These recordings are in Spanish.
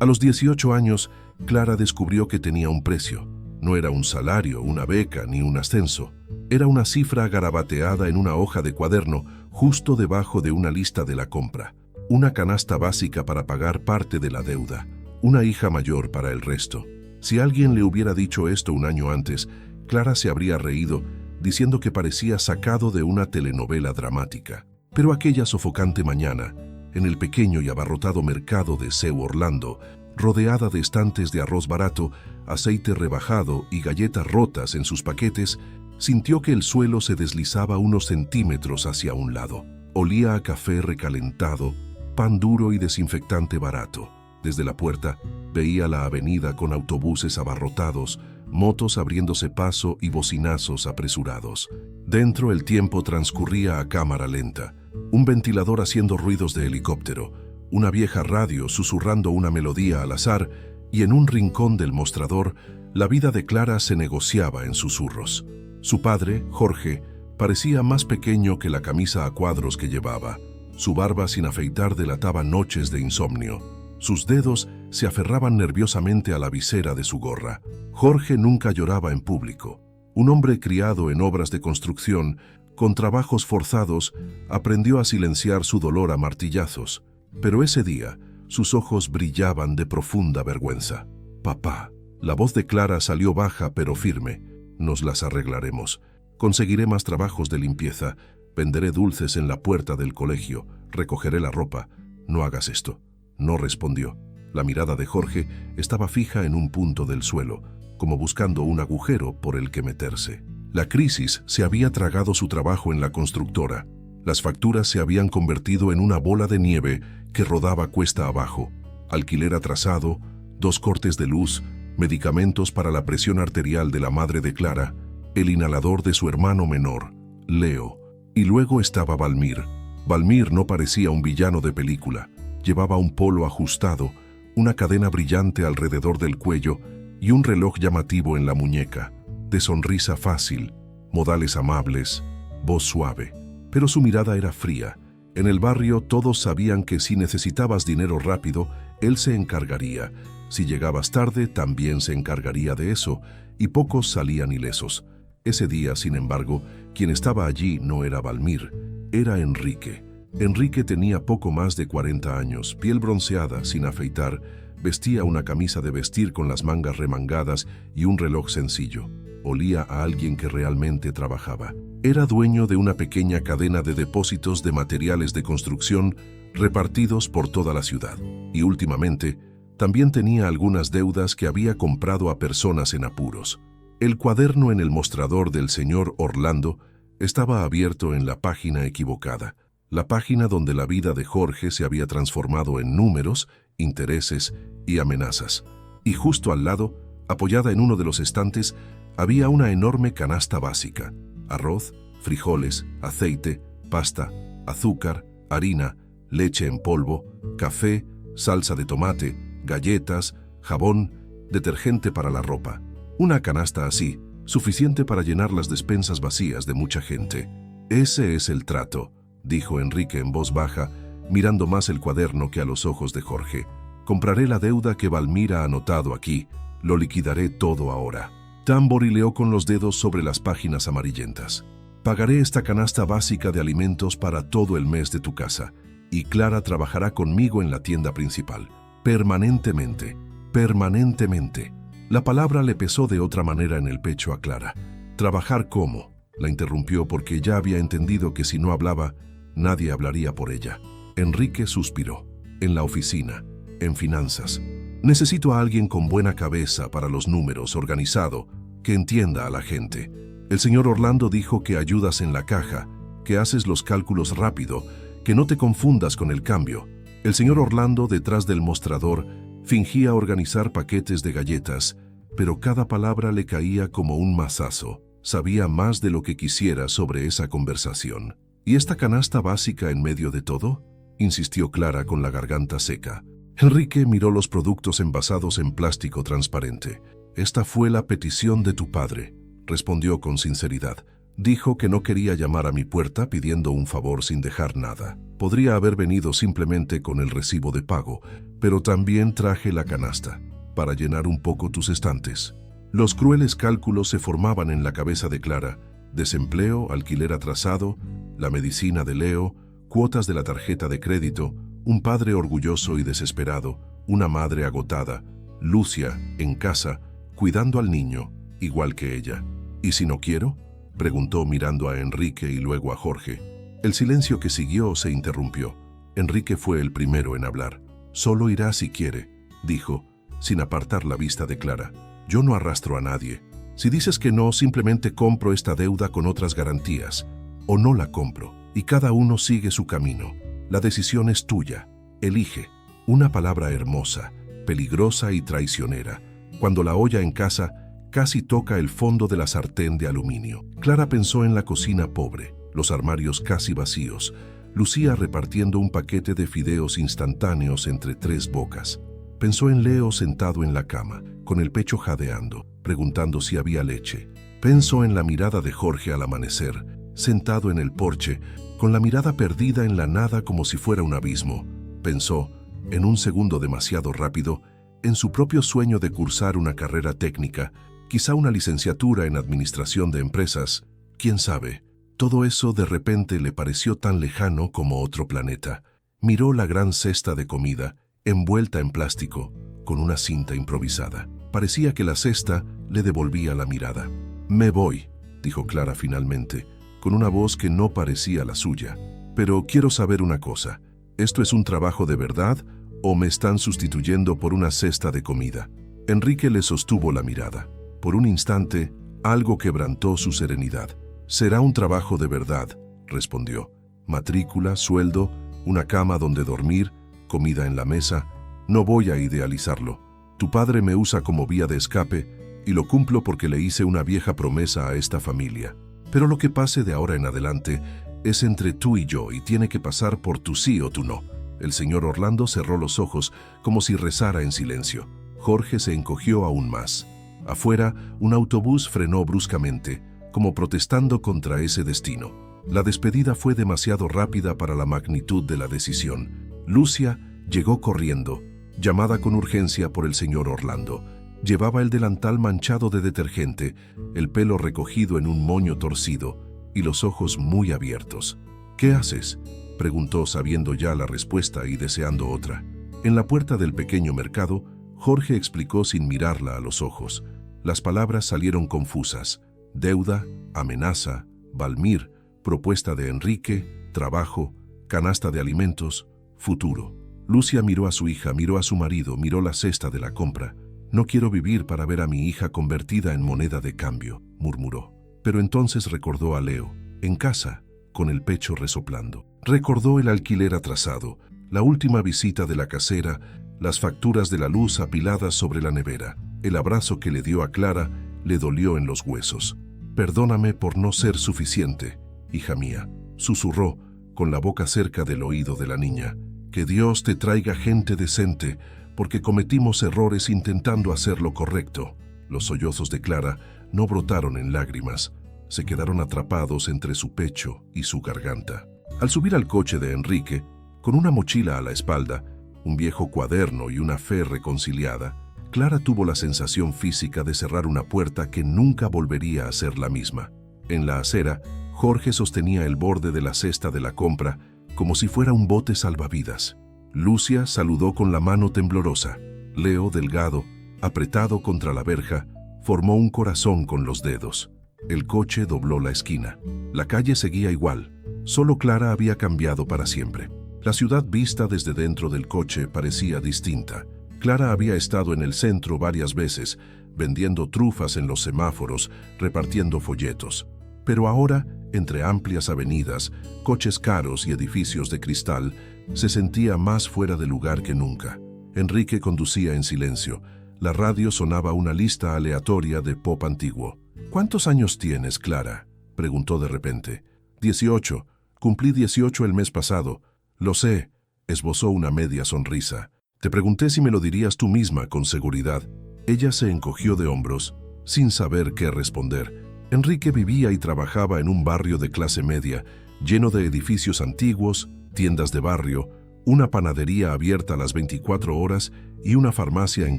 A los 18 años, Clara descubrió que tenía un precio. No era un salario, una beca ni un ascenso. Era una cifra garabateada en una hoja de cuaderno justo debajo de una lista de la compra. Una canasta básica para pagar parte de la deuda. Una hija mayor para el resto. Si alguien le hubiera dicho esto un año antes, Clara se habría reído, diciendo que parecía sacado de una telenovela dramática. Pero aquella sofocante mañana, en el pequeño y abarrotado mercado de Seu Orlando, rodeada de estantes de arroz barato, aceite rebajado y galletas rotas en sus paquetes, sintió que el suelo se deslizaba unos centímetros hacia un lado. Olía a café recalentado, pan duro y desinfectante barato. Desde la puerta veía la avenida con autobuses abarrotados, motos abriéndose paso y bocinazos apresurados. Dentro el tiempo transcurría a cámara lenta. Un ventilador haciendo ruidos de helicóptero, una vieja radio susurrando una melodía al azar, y en un rincón del mostrador, la vida de Clara se negociaba en susurros. Su padre, Jorge, parecía más pequeño que la camisa a cuadros que llevaba. Su barba sin afeitar delataba noches de insomnio. Sus dedos se aferraban nerviosamente a la visera de su gorra. Jorge nunca lloraba en público. Un hombre criado en obras de construcción, con trabajos forzados, aprendió a silenciar su dolor a martillazos. Pero ese día, sus ojos brillaban de profunda vergüenza. «Papá». La voz de Clara salió baja pero firme. «Nos las arreglaremos. Conseguiré más trabajos de limpieza. Venderé dulces en la puerta del colegio. Recogeré la ropa. No hagas esto». No respondió. La mirada de Jorge estaba fija en un punto del suelo, como buscando un agujero por el que meterse. La crisis se había tragado su trabajo en la constructora. Las facturas se habían convertido en una bola de nieve que rodaba cuesta abajo. Alquiler atrasado, 2 cortes de luz, medicamentos para la presión arterial de la madre de Clara, el inhalador de su hermano menor, Leo. Y luego estaba Valmir. Valmir no parecía un villano de película. Llevaba un polo ajustado, una cadena brillante alrededor del cuello y un reloj llamativo en la muñeca, de sonrisa fácil, modales amables, voz suave. Pero su mirada era fría. En el barrio todos sabían que si necesitabas dinero rápido, él se encargaría. Si llegabas tarde, también se encargaría de eso, y pocos salían ilesos. Ese día, sin embargo, quien estaba allí no era Valmir, era Enrique. Enrique tenía poco más de 40 años, piel bronceada, sin afeitar, vestía una camisa de vestir con las mangas remangadas y un reloj sencillo. Olía a alguien que realmente trabajaba. Era dueño de una pequeña cadena de depósitos de materiales de construcción repartidos por toda la ciudad. Y últimamente, también tenía algunas deudas que había comprado a personas en apuros. El cuaderno en el mostrador del señor Orlando estaba abierto en la página equivocada. La página donde la vida de Jorge se había transformado en números, intereses y amenazas. Y justo al lado, apoyada en uno de los estantes, había una enorme canasta básica. Arroz, frijoles, aceite, pasta, azúcar, harina, leche en polvo, café, salsa de tomate, galletas, jabón, detergente para la ropa. Una canasta así, suficiente para llenar las despensas vacías de mucha gente. «Ese es el trato», dijo Enrique en voz baja, mirando más el cuaderno que a los ojos de Jorge. «Compraré la deuda que Valmir ha anotado aquí. Lo liquidaré todo ahora». Tamborileó con los dedos sobre las páginas amarillentas. «Pagaré esta canasta básica de alimentos para todo el mes de tu casa, y Clara trabajará conmigo en la tienda principal. Permanentemente, permanentemente». La palabra le pesó de otra manera en el pecho a Clara. «¿Trabajar cómo?», la interrumpió porque ya había entendido que si no hablaba, nadie hablaría por ella. Enrique suspiró. «En la oficina, en finanzas. Necesito a alguien con buena cabeza para los números, organizado, que entienda a la gente. El señor Orlando dijo que ayudas en la caja, que haces los cálculos rápido, que no te confundas con el cambio». El señor Orlando, detrás del mostrador, fingía organizar paquetes de galletas, pero cada palabra le caía como un mazazo. Sabía más de lo que quisiera sobre esa conversación. «¿Y esta canasta básica en medio de todo?», insistió Clara con la garganta seca. Enrique miró los productos envasados en plástico transparente. «Esta fue la petición de tu padre», respondió con sinceridad. Dijo que no quería llamar a mi puerta pidiendo un favor sin dejar nada. Podría haber venido simplemente con el recibo de pago, pero también traje la canasta, para llenar un poco tus estantes. Los crueles cálculos se formaban en la cabeza de Clara: desempleo, alquiler atrasado, la medicina de Leo, cuotas de la tarjeta de crédito, un padre orgulloso y desesperado, una madre agotada, Lucia, en casa, cuidando al niño, igual que ella. ¿Y si no quiero?, preguntó mirando a Enrique y luego a Jorge. El silencio que siguió se interrumpió. Enrique fue el primero en hablar. «Solo irá si quiere», dijo, sin apartar la vista de Clara. «Yo no arrastro a nadie. Si dices que no, simplemente compro esta deuda con otras garantías. O no la compro, y cada uno sigue su camino. La decisión es tuya. Elige». Una palabra hermosa, peligrosa y traicionera. Cuando la olla en casa casi toca el fondo de la sartén de aluminio. Clara pensó en la cocina pobre, los armarios casi vacíos, Lucía repartiendo un paquete de fideos instantáneos entre 3 bocas. Pensó en Leo sentado en la cama, con el pecho jadeando, preguntando si había leche. Pensó en la mirada de Jorge al amanecer, sentado en el porche, con la mirada perdida en la nada como si fuera un abismo. Pensó, en un segundo demasiado rápido, en su propio sueño de cursar una carrera técnica, quizá una licenciatura en administración de empresas. ¿Quién sabe? Todo eso de repente le pareció tan lejano como otro planeta. Miró la gran cesta de comida, envuelta en plástico, con una cinta improvisada. Parecía que la cesta le devolvía la mirada. «Me voy», dijo Clara finalmente, con una voz que no parecía la suya. «Pero quiero saber una cosa. ¿Esto es un trabajo de verdad o me están sustituyendo por una cesta de comida?» Enrique le sostuvo la mirada. Por un instante, algo quebrantó su serenidad. «Será un trabajo de verdad», respondió. «Matrícula, sueldo, una cama donde dormir, comida en la mesa. No voy a idealizarlo. Tu padre me usa como vía de escape y lo cumplo porque le hice una vieja promesa a esta familia. Pero lo que pase de ahora en adelante es entre tú y yo y tiene que pasar por tu sí o tu no». El señor Orlando cerró los ojos como si rezara en silencio. Jorge se encogió aún más. Afuera, un autobús frenó bruscamente, como protestando contra ese destino. La despedida fue demasiado rápida para la magnitud de la decisión. Lucia llegó corriendo, llamada con urgencia por el señor Orlando. Llevaba el delantal manchado de detergente, el pelo recogido en un moño torcido y los ojos muy abiertos. «¿Qué haces?», preguntó sabiendo ya la respuesta y deseando otra. En la puerta del pequeño mercado, Jorge explicó sin mirarla a los ojos. Las palabras salieron confusas. Deuda, amenaza, Valmir, propuesta de Enrique, trabajo, canasta de alimentos, futuro. Lucia miró a su hija, miró a su marido, miró la cesta de la compra. «No quiero vivir para ver a mi hija convertida en moneda de cambio», murmuró. Pero entonces recordó a Leo, en casa, con el pecho resoplando. Recordó el alquiler atrasado, la última visita de la casera, las facturas de la luz apiladas sobre la nevera. El abrazo que le dio a Clara le dolió en los huesos. «Perdóname por no ser suficiente, hija mía», susurró, con la boca cerca del oído de la niña. «Que Dios te traiga gente decente, porque cometimos errores intentando hacer lo correcto». Los sollozos de Clara no brotaron en lágrimas, se quedaron atrapados entre su pecho y su garganta. Al subir al coche de Enrique, con una mochila a la espalda, un viejo cuaderno y una fe reconciliada, Clara tuvo la sensación física de cerrar una puerta que nunca volvería a ser la misma. En la acera, Jorge sostenía el borde de la cesta de la compra como si fuera un bote salvavidas. Lucia saludó con la mano temblorosa. Leo, delgado, apretado contra la verja, formó un corazón con los dedos. El coche dobló la esquina. La calle seguía igual, solo Clara había cambiado para siempre. La ciudad vista desde dentro del coche parecía distinta. Clara había estado en el centro varias veces, vendiendo trufas en los semáforos, repartiendo folletos. Pero ahora, entre amplias avenidas, coches caros y edificios de cristal, se sentía más fuera de lugar que nunca. Enrique conducía en silencio. La radio sonaba una lista aleatoria de pop antiguo. «¿Cuántos años tienes, Clara?», preguntó de repente. «18. Cumplí 18 el mes pasado». «Lo sé», esbozó una media sonrisa. «Te pregunté si me lo dirías tú misma con seguridad». Ella se encogió de hombros, sin saber qué responder. Enrique vivía y trabajaba en un barrio de clase media, lleno de edificios antiguos, tiendas de barrio, una panadería abierta a las 24 horas y una farmacia en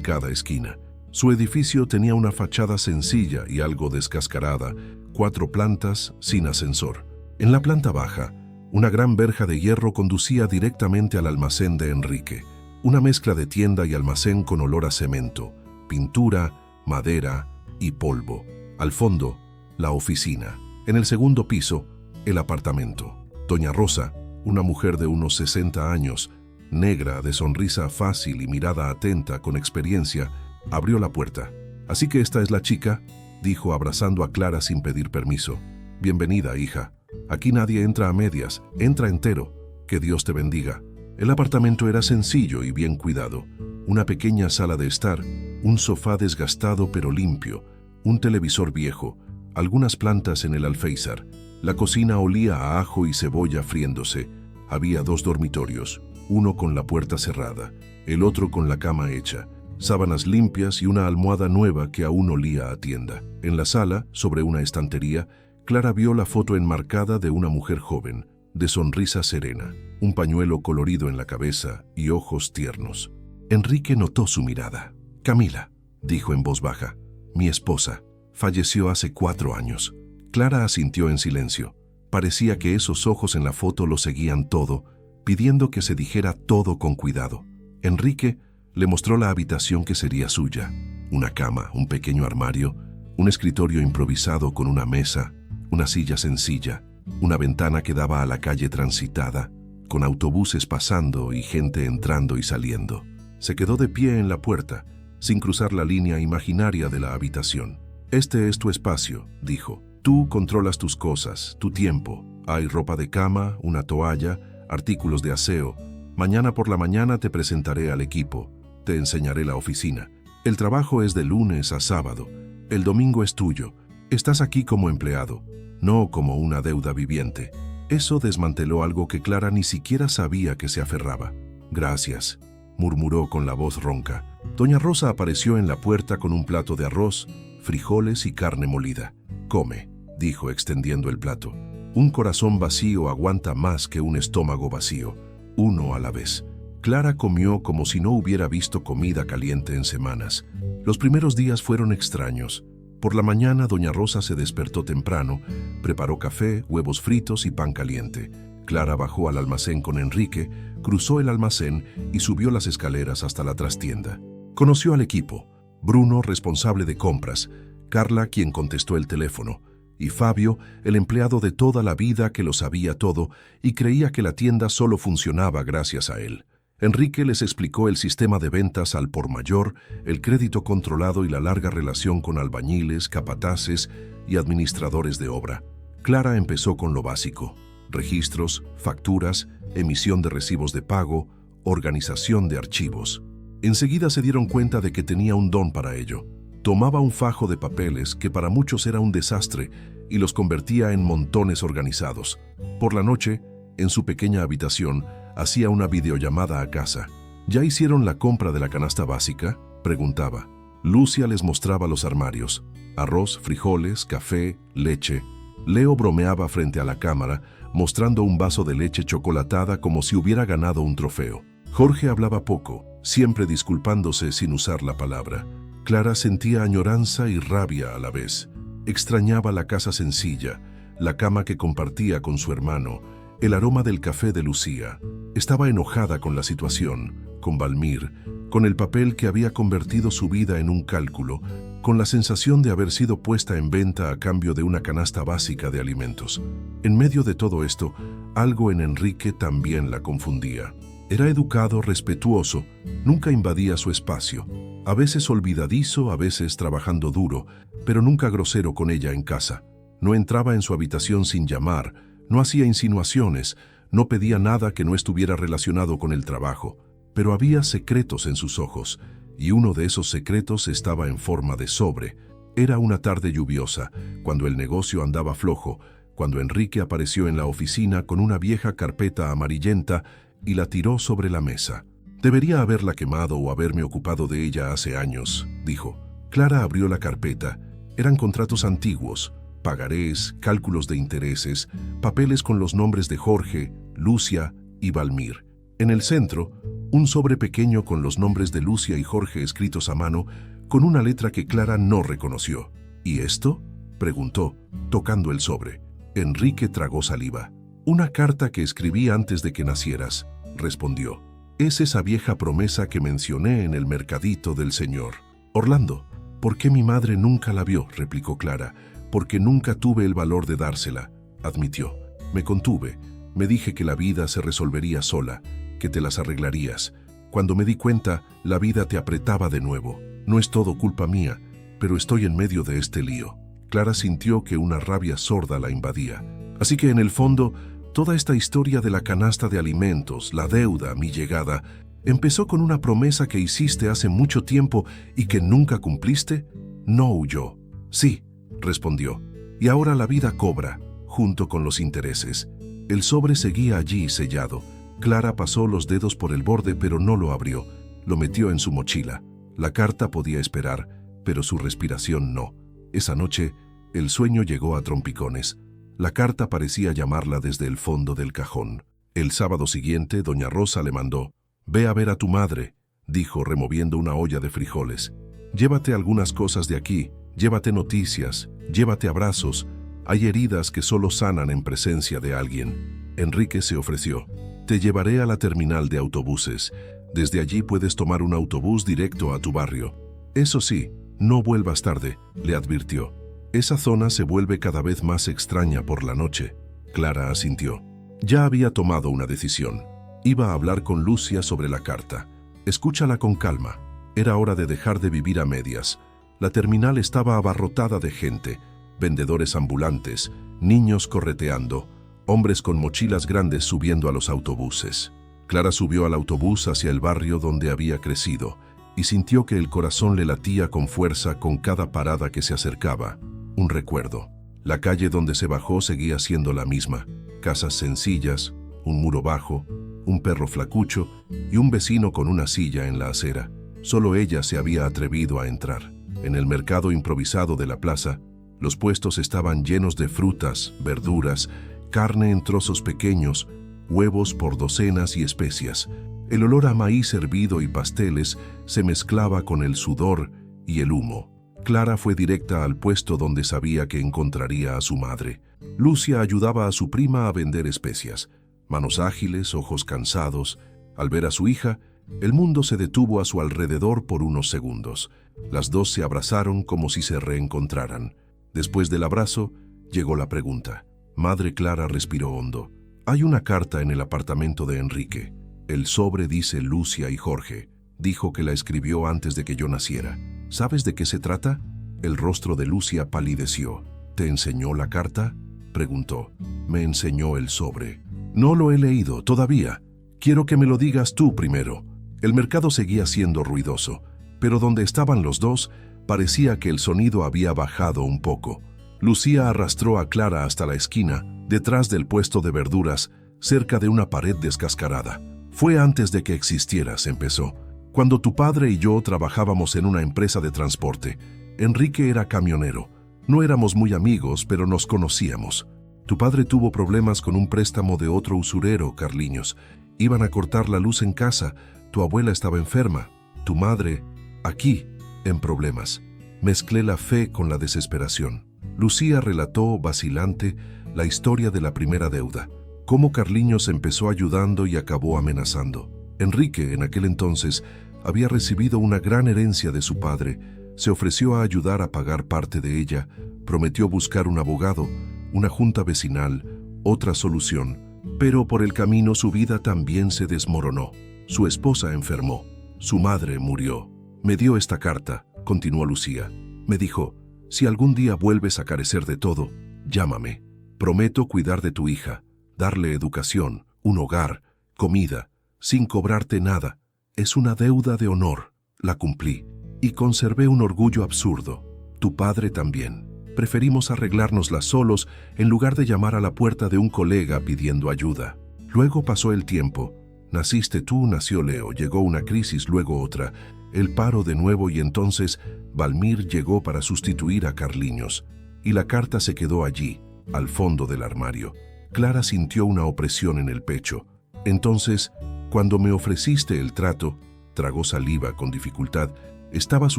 cada esquina. Su edificio tenía una fachada sencilla y algo descascarada, 4 plantas sin ascensor. En la planta baja, una gran verja de hierro conducía directamente al almacén de Enrique, una mezcla de tienda y almacén con olor a cemento, pintura, madera y polvo. Al fondo, la oficina. En el segundo piso, el apartamento. Doña Rosa, una mujer de unos 60 años, negra, de sonrisa fácil y mirada atenta con experiencia, abrió la puerta. «Así que esta es la chica», dijo abrazando a Clara sin pedir permiso. «Bienvenida, hija. Aquí nadie entra a medias, entra entero. Que Dios te bendiga». El apartamento era sencillo y bien cuidado. Una pequeña sala de estar, un sofá desgastado pero limpio, un televisor viejo, algunas plantas en el alféizar. La cocina olía a ajo y cebolla friéndose. Había 2 dormitorios, uno con la puerta cerrada, el otro con la cama hecha, sábanas limpias y una almohada nueva que aún olía a tienda. En la sala, sobre una estantería, Clara vio la foto enmarcada de una mujer joven, de sonrisa serena, un pañuelo colorido en la cabeza y ojos tiernos. Enrique notó su mirada. «Camila», dijo en voz baja, «mi esposa, falleció hace 4 años». Clara asintió en silencio. Parecía que esos ojos en la foto lo seguían todo, pidiendo que se dijera todo con cuidado. Enrique le mostró la habitación que sería suya. Una cama, un pequeño armario, un escritorio improvisado con una mesa, una silla sencilla, una ventana que daba a la calle transitada, con autobuses pasando y gente entrando y saliendo. Se quedó de pie en la puerta, sin cruzar la línea imaginaria de la habitación. «Este es tu espacio», dijo. «Tú controlas tus cosas, tu tiempo. Hay ropa de cama, una toalla, artículos de aseo. Mañana por la mañana te presentaré al equipo. Te enseñaré la oficina. El trabajo es de lunes a sábado. El domingo es tuyo. Estás aquí como empleado, no como una deuda viviente». Eso desmanteló algo que Clara ni siquiera sabía que se aferraba. «Gracias», murmuró con la voz ronca. Doña Rosa apareció en la puerta con un plato de arroz, frijoles y carne molida. «Come», dijo extendiendo el plato. «Un corazón vacío aguanta más que un estómago vacío. Uno a la vez». Clara comió como si no hubiera visto comida caliente en semanas. Los primeros días fueron extraños. Por la mañana, doña Rosa se despertó temprano, preparó café, huevos fritos y pan caliente. Clara bajó al almacén con Enrique, cruzó el almacén y subió las escaleras hasta la trastienda. Conoció al equipo: Bruno, responsable de compras; Carla, quien contestó el teléfono; y Fabio, el empleado de toda la vida que lo sabía todo y creía que la tienda solo funcionaba gracias a él. Enrique les explicó el sistema de ventas al por mayor, el crédito controlado y la larga relación con albañiles, capataces y administradores de obra. Clara empezó con lo básico: registros, facturas, emisión de recibos de pago, organización de archivos. Enseguida se dieron cuenta de que tenía un don para ello. Tomaba un fajo de papeles que para muchos era un desastre y los convertía en montones organizados. Por la noche, en su pequeña habitación, hacía una videollamada a casa. «¿Ya hicieron la compra de la canasta básica?», preguntaba. Lucia les mostraba los armarios: arroz, frijoles, café, leche. Leo bromeaba frente a la cámara, mostrando un vaso de leche chocolatada como si hubiera ganado un trofeo. Jorge hablaba poco, siempre disculpándose sin usar la palabra. Clara sentía añoranza y rabia a la vez. Extrañaba la casa sencilla, la cama que compartía con su hermano, el aroma del café de Lucía. Estaba enojada con la situación, con Valmir, con el papel que había convertido su vida en un cálculo, con la sensación de haber sido puesta en venta a cambio de una canasta básica de alimentos. En medio de todo esto, algo en Enrique también la confundía. Era educado, respetuoso, nunca invadía su espacio, a veces olvidadizo, a veces trabajando duro, pero nunca grosero con ella en casa. No entraba en su habitación sin llamar, no hacía insinuaciones, no pedía nada que no estuviera relacionado con el trabajo, pero había secretos en sus ojos, y uno de esos secretos estaba en forma de sobre. Era una tarde lluviosa, cuando el negocio andaba flojo, cuando Enrique apareció en la oficina con una vieja carpeta amarillenta y la tiró sobre la mesa. «Debería haberla quemado o haberme ocupado de ella hace años», dijo. Clara abrió la carpeta. Eran contratos antiguos, pagarés, cálculos de intereses, papeles con los nombres de Jorge, Lucia y Valmir. En el centro, un sobre pequeño con los nombres de Lucia y Jorge escritos a mano, con una letra que Clara no reconoció. ¿Y esto?, preguntó, tocando el sobre. Enrique tragó saliva. «Una carta que escribí antes de que nacieras», respondió. «Es esa vieja promesa que mencioné en el mercadito del señor Orlando». «¿Por qué mi madre nunca la vio?», replicó Clara. «Porque nunca tuve el valor de dársela», admitió. «Me contuve, me dije que la vida se resolvería sola, que te las arreglarías. Cuando me di cuenta, la vida te apretaba de nuevo. No es todo culpa mía, pero estoy en medio de este lío». Clara sintió que una rabia sorda la invadía. Así que en el fondo, toda esta historia de la canasta de alimentos, la deuda, mi llegada, empezó con una promesa que hiciste hace mucho tiempo y que nunca cumpliste. No huyó. «Sí», respondió. «Y ahora la vida cobra, junto con los intereses». El sobre seguía allí sellado. Clara pasó los dedos por el borde, pero no lo abrió. Lo metió en su mochila. La carta podía esperar, pero su respiración no. Esa noche, el sueño llegó a trompicones. La carta parecía llamarla desde el fondo del cajón. El sábado siguiente, doña Rosa le mandó: «Ve a ver a tu madre», dijo, removiendo una olla de frijoles. «Llévate algunas cosas de aquí, llévate noticias, llévate abrazos. Hay heridas que solo sanan en presencia de alguien». Enrique se ofreció. «Te llevaré a la terminal de autobuses. Desde allí puedes tomar un autobús directo a tu barrio. Eso sí, no vuelvas tarde», le advirtió. «Esa zona se vuelve cada vez más extraña por la noche». Clara asintió. Ya había tomado una decisión. Iba a hablar con Lucia sobre la carta. «Escúchala con calma. Era hora de dejar de vivir a medias». La terminal estaba abarrotada de gente, vendedores ambulantes, niños correteando, hombres con mochilas grandes subiendo a los autobuses. Clara subió al autobús hacia el barrio donde había crecido y sintió que el corazón le latía con fuerza con cada parada que se acercaba. Un recuerdo. La calle donde se bajó seguía siendo la misma. Casas sencillas, un muro bajo, un perro flacucho y un vecino con una silla en la acera. Solo ella se había atrevido a entrar. En el mercado improvisado de la plaza, los puestos estaban llenos de frutas, verduras, carne en trozos pequeños, huevos por docenas y especias. El olor a maíz hervido y pasteles se mezclaba con el sudor y el humo. Clara fue directa al puesto donde sabía que encontraría a su madre. Lucia ayudaba a su prima a vender especias. Manos ágiles, ojos cansados. Al ver a su hija, el mundo se detuvo a su alrededor por unos segundos. Las dos se abrazaron como si se reencontraran. Después del abrazo, llegó la pregunta. Madre Clara respiró hondo. «Hay una carta en el apartamento de Enrique. El sobre dice Lucia y Jorge. Dijo que la escribió antes de que yo naciera. ¿Sabes de qué se trata?» El rostro de Lucia palideció. «¿Te enseñó la carta?», preguntó. «Me enseñó el sobre. No lo he leído todavía. Quiero que me lo digas tú primero». El mercado seguía siendo ruidoso, pero donde estaban los dos, parecía que el sonido había bajado un poco. Lucía arrastró a Clara hasta la esquina, detrás del puesto de verduras, cerca de una pared descascarada. «Fue antes de que existieras», empezó. «Cuando tu padre y yo trabajábamos en una empresa de transporte. Enrique era camionero. No éramos muy amigos, pero nos conocíamos. Tu padre tuvo problemas con un préstamo de otro usurero, Carliños. Iban a cortar la luz en casa. Tu abuela estaba enferma. Tu madre, aquí, en problemas». Mezclé la fe con la desesperación. Lucía relató, vacilante, la historia de la primera deuda. Cómo Carliños empezó ayudando y acabó amenazando. Enrique, en aquel entonces, había recibido una gran herencia de su padre. Se ofreció a ayudar a pagar parte de ella. Prometió buscar un abogado, una junta vecinal, otra solución. Pero por el camino su vida también se desmoronó. Su esposa enfermó. Su madre murió. «Me dio esta carta», continuó Lucía. «Me dijo, si algún día vuelves a carecer de todo, llámame. Prometo cuidar de tu hija, darle educación, un hogar, comida, sin cobrarte nada. Es una deuda de honor». La cumplí y conservé un orgullo absurdo. Tu padre también. Preferimos arreglárnosla solos en lugar de llamar a la puerta de un colega pidiendo ayuda. Luego pasó el tiempo. Naciste tú, nació Leo, llegó una crisis, luego otra, el paro de nuevo y entonces Valmir llegó para sustituir a Carliños. y la carta se quedó allí, al fondo del armario. Clara sintió una opresión en el pecho. Entonces, cuando me ofreciste el trato, tragó saliva con dificultad. Estabas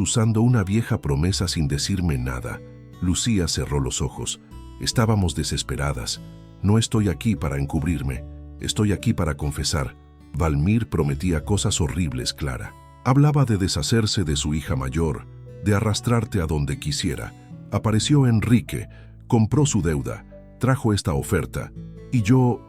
usando una vieja promesa sin decirme nada. Lucía cerró los ojos. Estábamos desesperadas. No estoy aquí para encubrirme. Estoy aquí para confesar. Valmir prometía cosas horribles, Clara. Hablaba de deshacerse de su hija mayor, de arrastrarte a donde quisiera. Apareció Enrique, compró su deuda, trajo esta oferta, y yo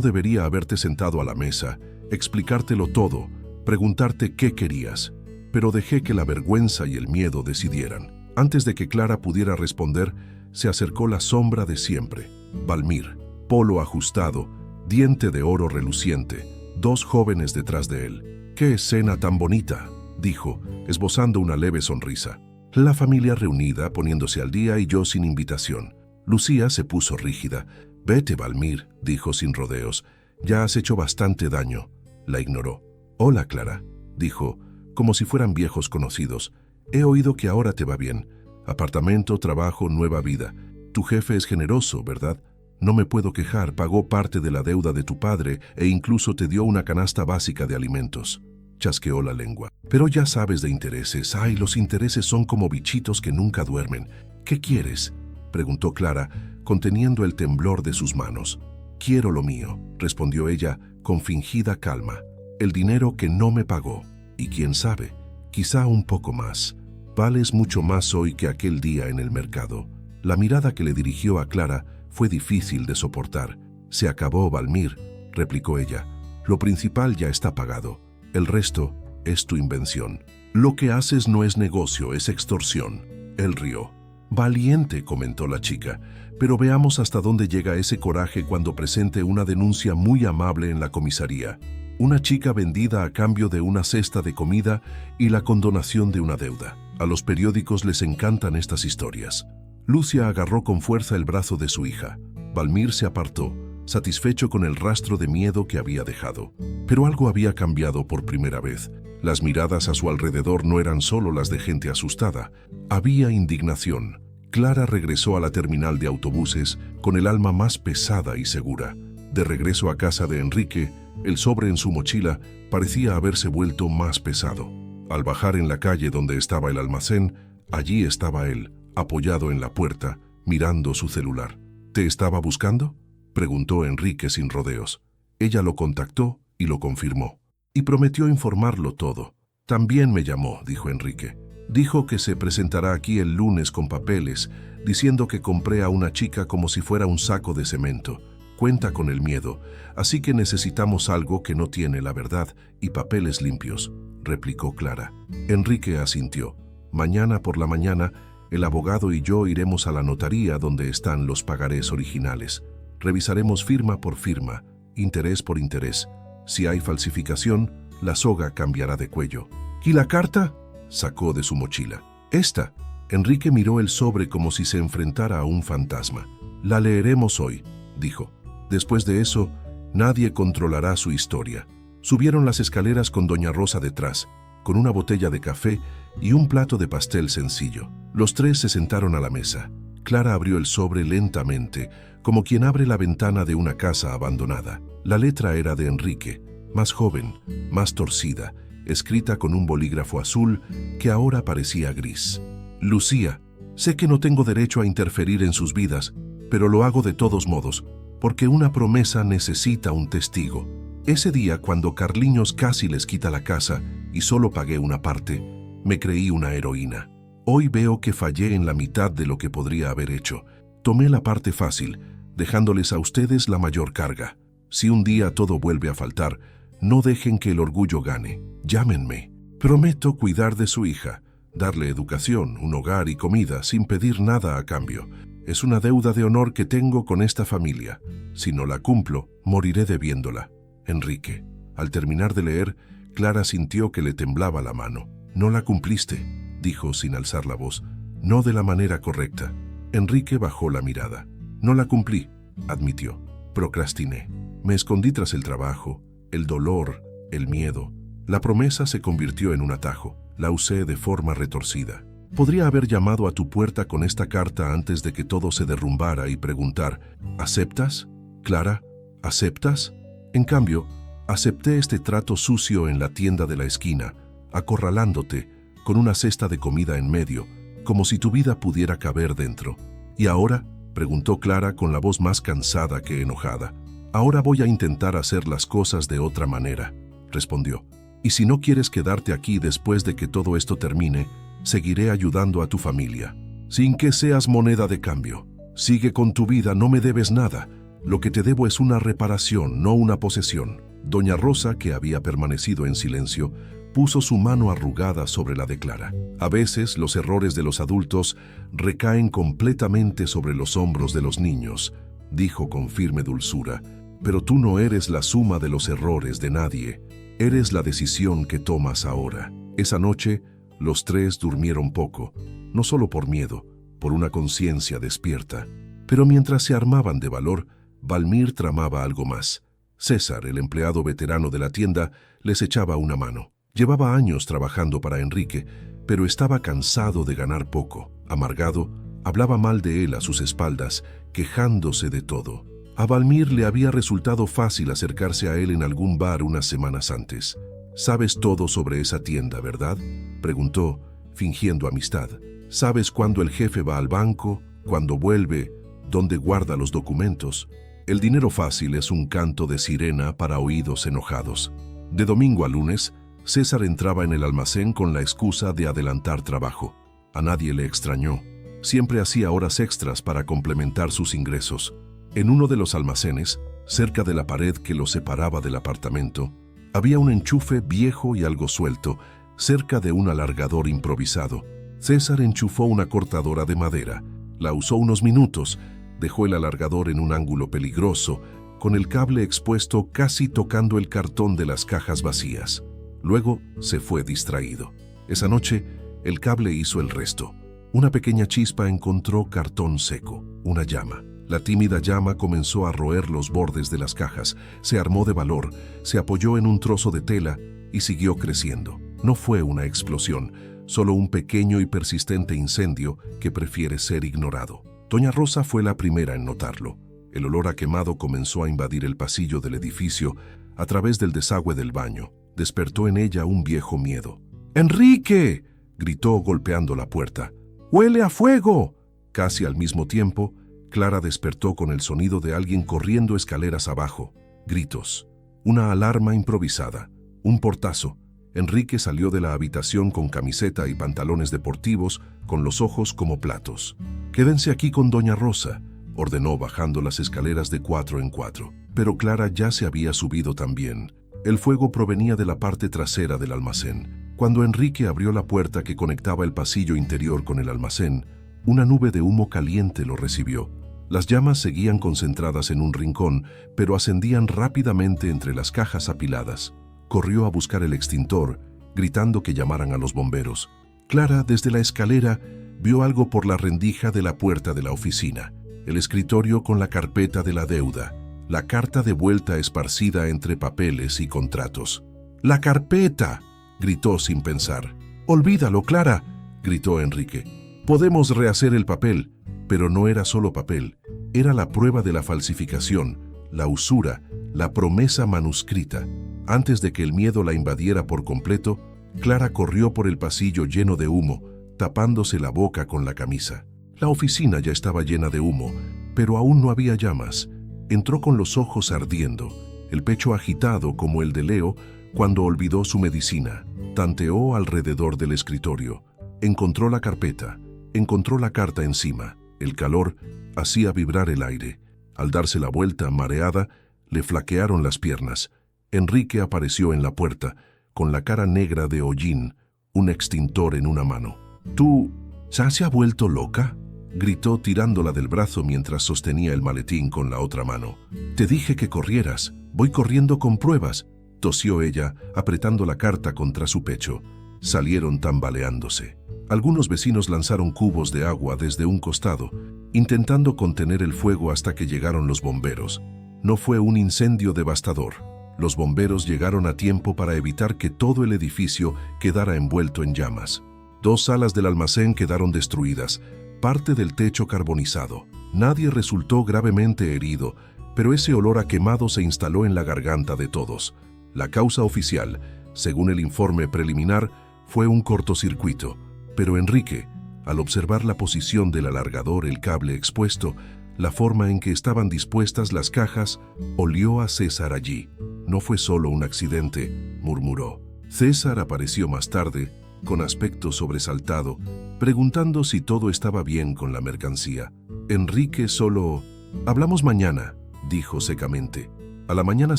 debería haberte sentado a la mesa, explicártelo todo, preguntarte qué querías. Pero dejé que la vergüenza y el miedo decidieran. Antes de que Clara pudiera responder, se acercó la sombra de siempre. Valmir, polo ajustado, diente de oro reluciente, dos jóvenes detrás de él. «¡Qué escena tan bonita!», dijo, esbozando una leve sonrisa. La familia reunida, poniéndose al día y yo sin invitación. Lucía se puso rígida. «Vete, Valmir», dijo sin rodeos. «Ya has hecho bastante daño». La ignoró. «Hola, Clara», dijo, como si fueran viejos conocidos. «He oído que ahora te va bien. Apartamento, trabajo, nueva vida. Tu jefe es generoso, ¿verdad? No me puedo quejar, pagó parte de la deuda de tu padre e incluso te dio una canasta básica de alimentos». Chasqueó la lengua. «Pero ya sabes de intereses. Ay, los intereses son como bichitos que nunca duermen. ¿Qué quieres?», preguntó Clara, conteniendo el temblor de sus manos. «Quiero lo mío», respondió ella con fingida calma. «El dinero que no me pagó. Y quién sabe, quizá un poco más. Vales mucho más hoy que aquel día en el mercado». La mirada que le dirigió a Clara fue difícil de soportar. «Se acabó, Valmir», replicó ella. «Lo principal ya está pagado. El resto es tu invención. Lo que haces no es negocio, es extorsión». Él rió. «Valiente», comentó la chica, «pero veamos hasta dónde llega ese coraje cuando presente una denuncia muy amable en la comisaría. Una chica vendida a cambio de una cesta de comida y la condonación de una deuda. A los periódicos les encantan estas historias». Lucia agarró con fuerza el brazo de su hija. Valmir se apartó, satisfecho con el rastro de miedo que había dejado. Pero algo había cambiado por primera vez. Las miradas a su alrededor no eran solo las de gente asustada. Había indignación. Clara regresó a la terminal de autobuses con el alma más pesada y segura. De regreso a casa de Enrique, el sobre en su mochila parecía haberse vuelto más pesado. Al bajar en la calle donde estaba el almacén, allí estaba él, apoyado en la puerta, mirando su celular. «¿Te estaba buscando?», preguntó Enrique sin rodeos. Ella lo contactó y lo confirmó. Y prometió informarlo todo. «También me llamó», dijo Enrique. «Dijo que se presentará aquí el lunes con papeles, diciendo que compré a una chica como si fuera un saco de cemento. Cuenta con el miedo, así que necesitamos algo que no tiene la verdad y papeles limpios», replicó Clara. Enrique asintió. «Mañana por la mañana, el abogado y yo iremos a la notaría donde están los pagarés originales. Revisaremos firma por firma, interés por interés. Si hay falsificación, la soga cambiará de cuello». «¿Y la carta?», sacó de su mochila. «Esta». Enrique miró el sobre como si se enfrentara a un fantasma. «La leeremos hoy», dijo. «Después de eso, nadie controlará su historia». Subieron las escaleras con doña Rosa detrás, con una botella de café y un plato de pastel sencillo. Los tres se sentaron a la mesa. Clara abrió el sobre lentamente, como quien abre la ventana de una casa abandonada. La letra era de Enrique, más joven, más torcida, escrita con un bolígrafo azul que ahora parecía gris. «Lucía, sé que no tengo derecho a interferir en sus vidas, pero lo hago de todos modos, porque una promesa necesita un testigo. Ese día, cuando Carliños casi les quita la casa y solo pagué una parte, me creí una heroína. Hoy veo que fallé en la mitad de lo que podría haber hecho. Tomé la parte fácil, dejándoles a ustedes la mayor carga. Si un día todo vuelve a faltar, no dejen que el orgullo gane. Llámenme. Prometo cuidar de su hija, darle educación, un hogar y comida sin pedir nada a cambio. Es una deuda de honor que tengo con esta familia. Si no la cumplo, moriré debiéndola. Enrique». Al terminar de leer, Clara sintió que le temblaba la mano. «No la cumpliste», dijo sin alzar la voz. «No de la manera correcta». Enrique bajó la mirada. «No la cumplí», admitió. «Procrastiné. Me escondí tras el trabajo, el dolor, el miedo. La promesa se convirtió en un atajo. La usé de forma retorcida». Podría haber llamado a tu puerta con esta carta antes de que todo se derrumbara y preguntar, ¿aceptas? Clara, ¿aceptas? En cambio, acepté este trato sucio en la tienda de la esquina, acorralándote, con una cesta de comida en medio, como si tu vida pudiera caber dentro. ¿Y ahora?, preguntó Clara con la voz más cansada que enojada. Ahora voy a intentar hacer las cosas de otra manera, respondió. Y si no quieres quedarte aquí después de que todo esto termine, seguiré ayudando a tu familia, sin que seas moneda de cambio. Sigue con tu vida, no me debes nada. Lo que te debo es una reparación, no una posesión. Doña Rosa, que había permanecido en silencio, puso su mano arrugada sobre la de Clara. A veces los errores de los adultos recaen completamente sobre los hombros de los niños, dijo con firme dulzura, pero tú no eres la suma de los errores de nadie, eres la decisión que tomas ahora. Esa noche, los tres durmieron poco, no solo por miedo, por una conciencia despierta. Pero mientras se armaban de valor, Valmir tramaba algo más. César, el empleado veterano de la tienda, les echaba una mano. Llevaba años trabajando para Enrique, pero estaba cansado de ganar poco. Amargado, hablaba mal de él a sus espaldas, quejándose de todo. A Valmir le había resultado fácil acercarse a él en algún bar unas semanas antes. «¿Sabes todo sobre esa tienda, verdad?», preguntó, fingiendo amistad. «¿Sabes cuándo el jefe va al banco, cuándo vuelve, dónde guarda los documentos?» El dinero fácil es un canto de sirena para oídos enojados. De domingo a lunes, César entraba en el almacén con la excusa de adelantar trabajo. A nadie le extrañó. Siempre hacía horas extras para complementar sus ingresos. En uno de los almacenes, cerca de la pared que lo separaba del apartamento, había un enchufe viejo y algo suelto, cerca de un alargador improvisado. César enchufó una cortadora de madera, la usó unos minutos, dejó el alargador en un ángulo peligroso, con el cable expuesto casi tocando el cartón de las cajas vacías. Luego se fue distraído. Esa noche, el cable hizo el resto. Una pequeña chispa encontró cartón seco, una llama. La tímida llama comenzó a roer los bordes de las cajas, se armó de valor, se apoyó en un trozo de tela y siguió creciendo. No fue una explosión, solo un pequeño y persistente incendio que prefiere ser ignorado. Doña Rosa fue la primera en notarlo. El olor a quemado comenzó a invadir el pasillo del edificio a través del desagüe del baño. Despertó en ella un viejo miedo. «¡Enrique!», gritó golpeando la puerta. «¡Huele a fuego!». Casi al mismo tiempo, Clara despertó con el sonido de alguien corriendo escaleras abajo. Gritos. Una alarma improvisada. Un portazo. Enrique salió de la habitación con camiseta y pantalones deportivos, con los ojos como platos. «Quédense aquí con Doña Rosa», ordenó bajando las escaleras de 4 en 4. Pero Clara ya se había subido también. El fuego provenía de la parte trasera del almacén. Cuando Enrique abrió la puerta que conectaba el pasillo interior con el almacén, una nube de humo caliente lo recibió. Las llamas seguían concentradas en un rincón, pero ascendían rápidamente entre las cajas apiladas. Corrió a buscar el extintor, gritando que llamaran a los bomberos. Clara, desde la escalera, vio algo por la rendija de la puerta de la oficina. El escritorio con la carpeta de la deuda. La carta de vuelta esparcida entre papeles y contratos. «¡La carpeta!», gritó sin pensar. «Olvídalo, Clara», gritó Enrique. «Podemos rehacer el papel». Pero no era solo papel, era la prueba de la falsificación, la usura, la promesa manuscrita. Antes de que el miedo la invadiera por completo, Clara corrió por el pasillo lleno de humo, tapándose la boca con la camisa. La oficina ya estaba llena de humo, pero aún no había llamas. Entró con los ojos ardiendo, el pecho agitado como el de Leo cuando olvidó su medicina. Tanteó alrededor del escritorio. Encontró la carpeta, encontró la carta encima. El calor hacía vibrar el aire. Al darse la vuelta, mareada, le flaquearon las piernas. Enrique apareció en la puerta, con la cara negra de hollín, un extintor en una mano. «¿Tú ya se ha vuelto loca?», gritó tirándola del brazo mientras sostenía el maletín con la otra mano. «Te dije que corrieras. Voy corriendo con pruebas», tosió ella, apretando la carta contra su pecho. Salieron tambaleándose. Algunos vecinos lanzaron cubos de agua desde un costado, intentando contener el fuego hasta que llegaron los bomberos. No fue un incendio devastador. Los bomberos llegaron a tiempo para evitar que todo el edificio quedara envuelto en llamas. 2 salas del almacén quedaron destruidas, parte del techo carbonizado. Nadie resultó gravemente herido, pero ese olor a quemado se instaló en la garganta de todos. La causa oficial, según el informe preliminar, fue un cortocircuito, pero Enrique, al observar la posición del alargador, el cable expuesto, la forma en que estaban dispuestas las cajas, olió a César allí. No fue solo un accidente, murmuró. César apareció más tarde, con aspecto sobresaltado, preguntando si todo estaba bien con la mercancía. Enrique solo... «Hablamos mañana», dijo secamente. A la mañana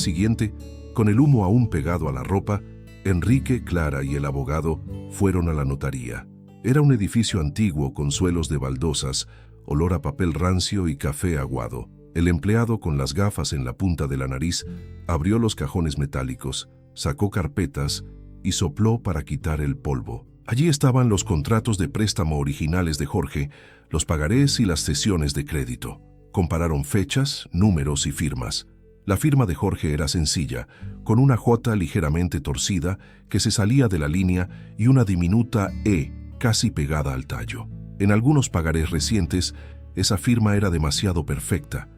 siguiente, con el humo aún pegado a la ropa, Enrique, Clara y el abogado fueron a la notaría. Era un edificio antiguo con suelos de baldosas, olor a papel rancio y café aguado. El empleado, con las gafas en la punta de la nariz, abrió los cajones metálicos, sacó carpetas y sopló para quitar el polvo. Allí estaban los contratos de préstamo originales de Jorge, los pagarés y las cesiones de crédito. Compararon fechas, números y firmas. La firma de Jorge era sencilla, con una J ligeramente torcida que se salía de la línea y una diminuta E casi pegada al tallo. En algunos pagarés recientes, esa firma era demasiado perfecta.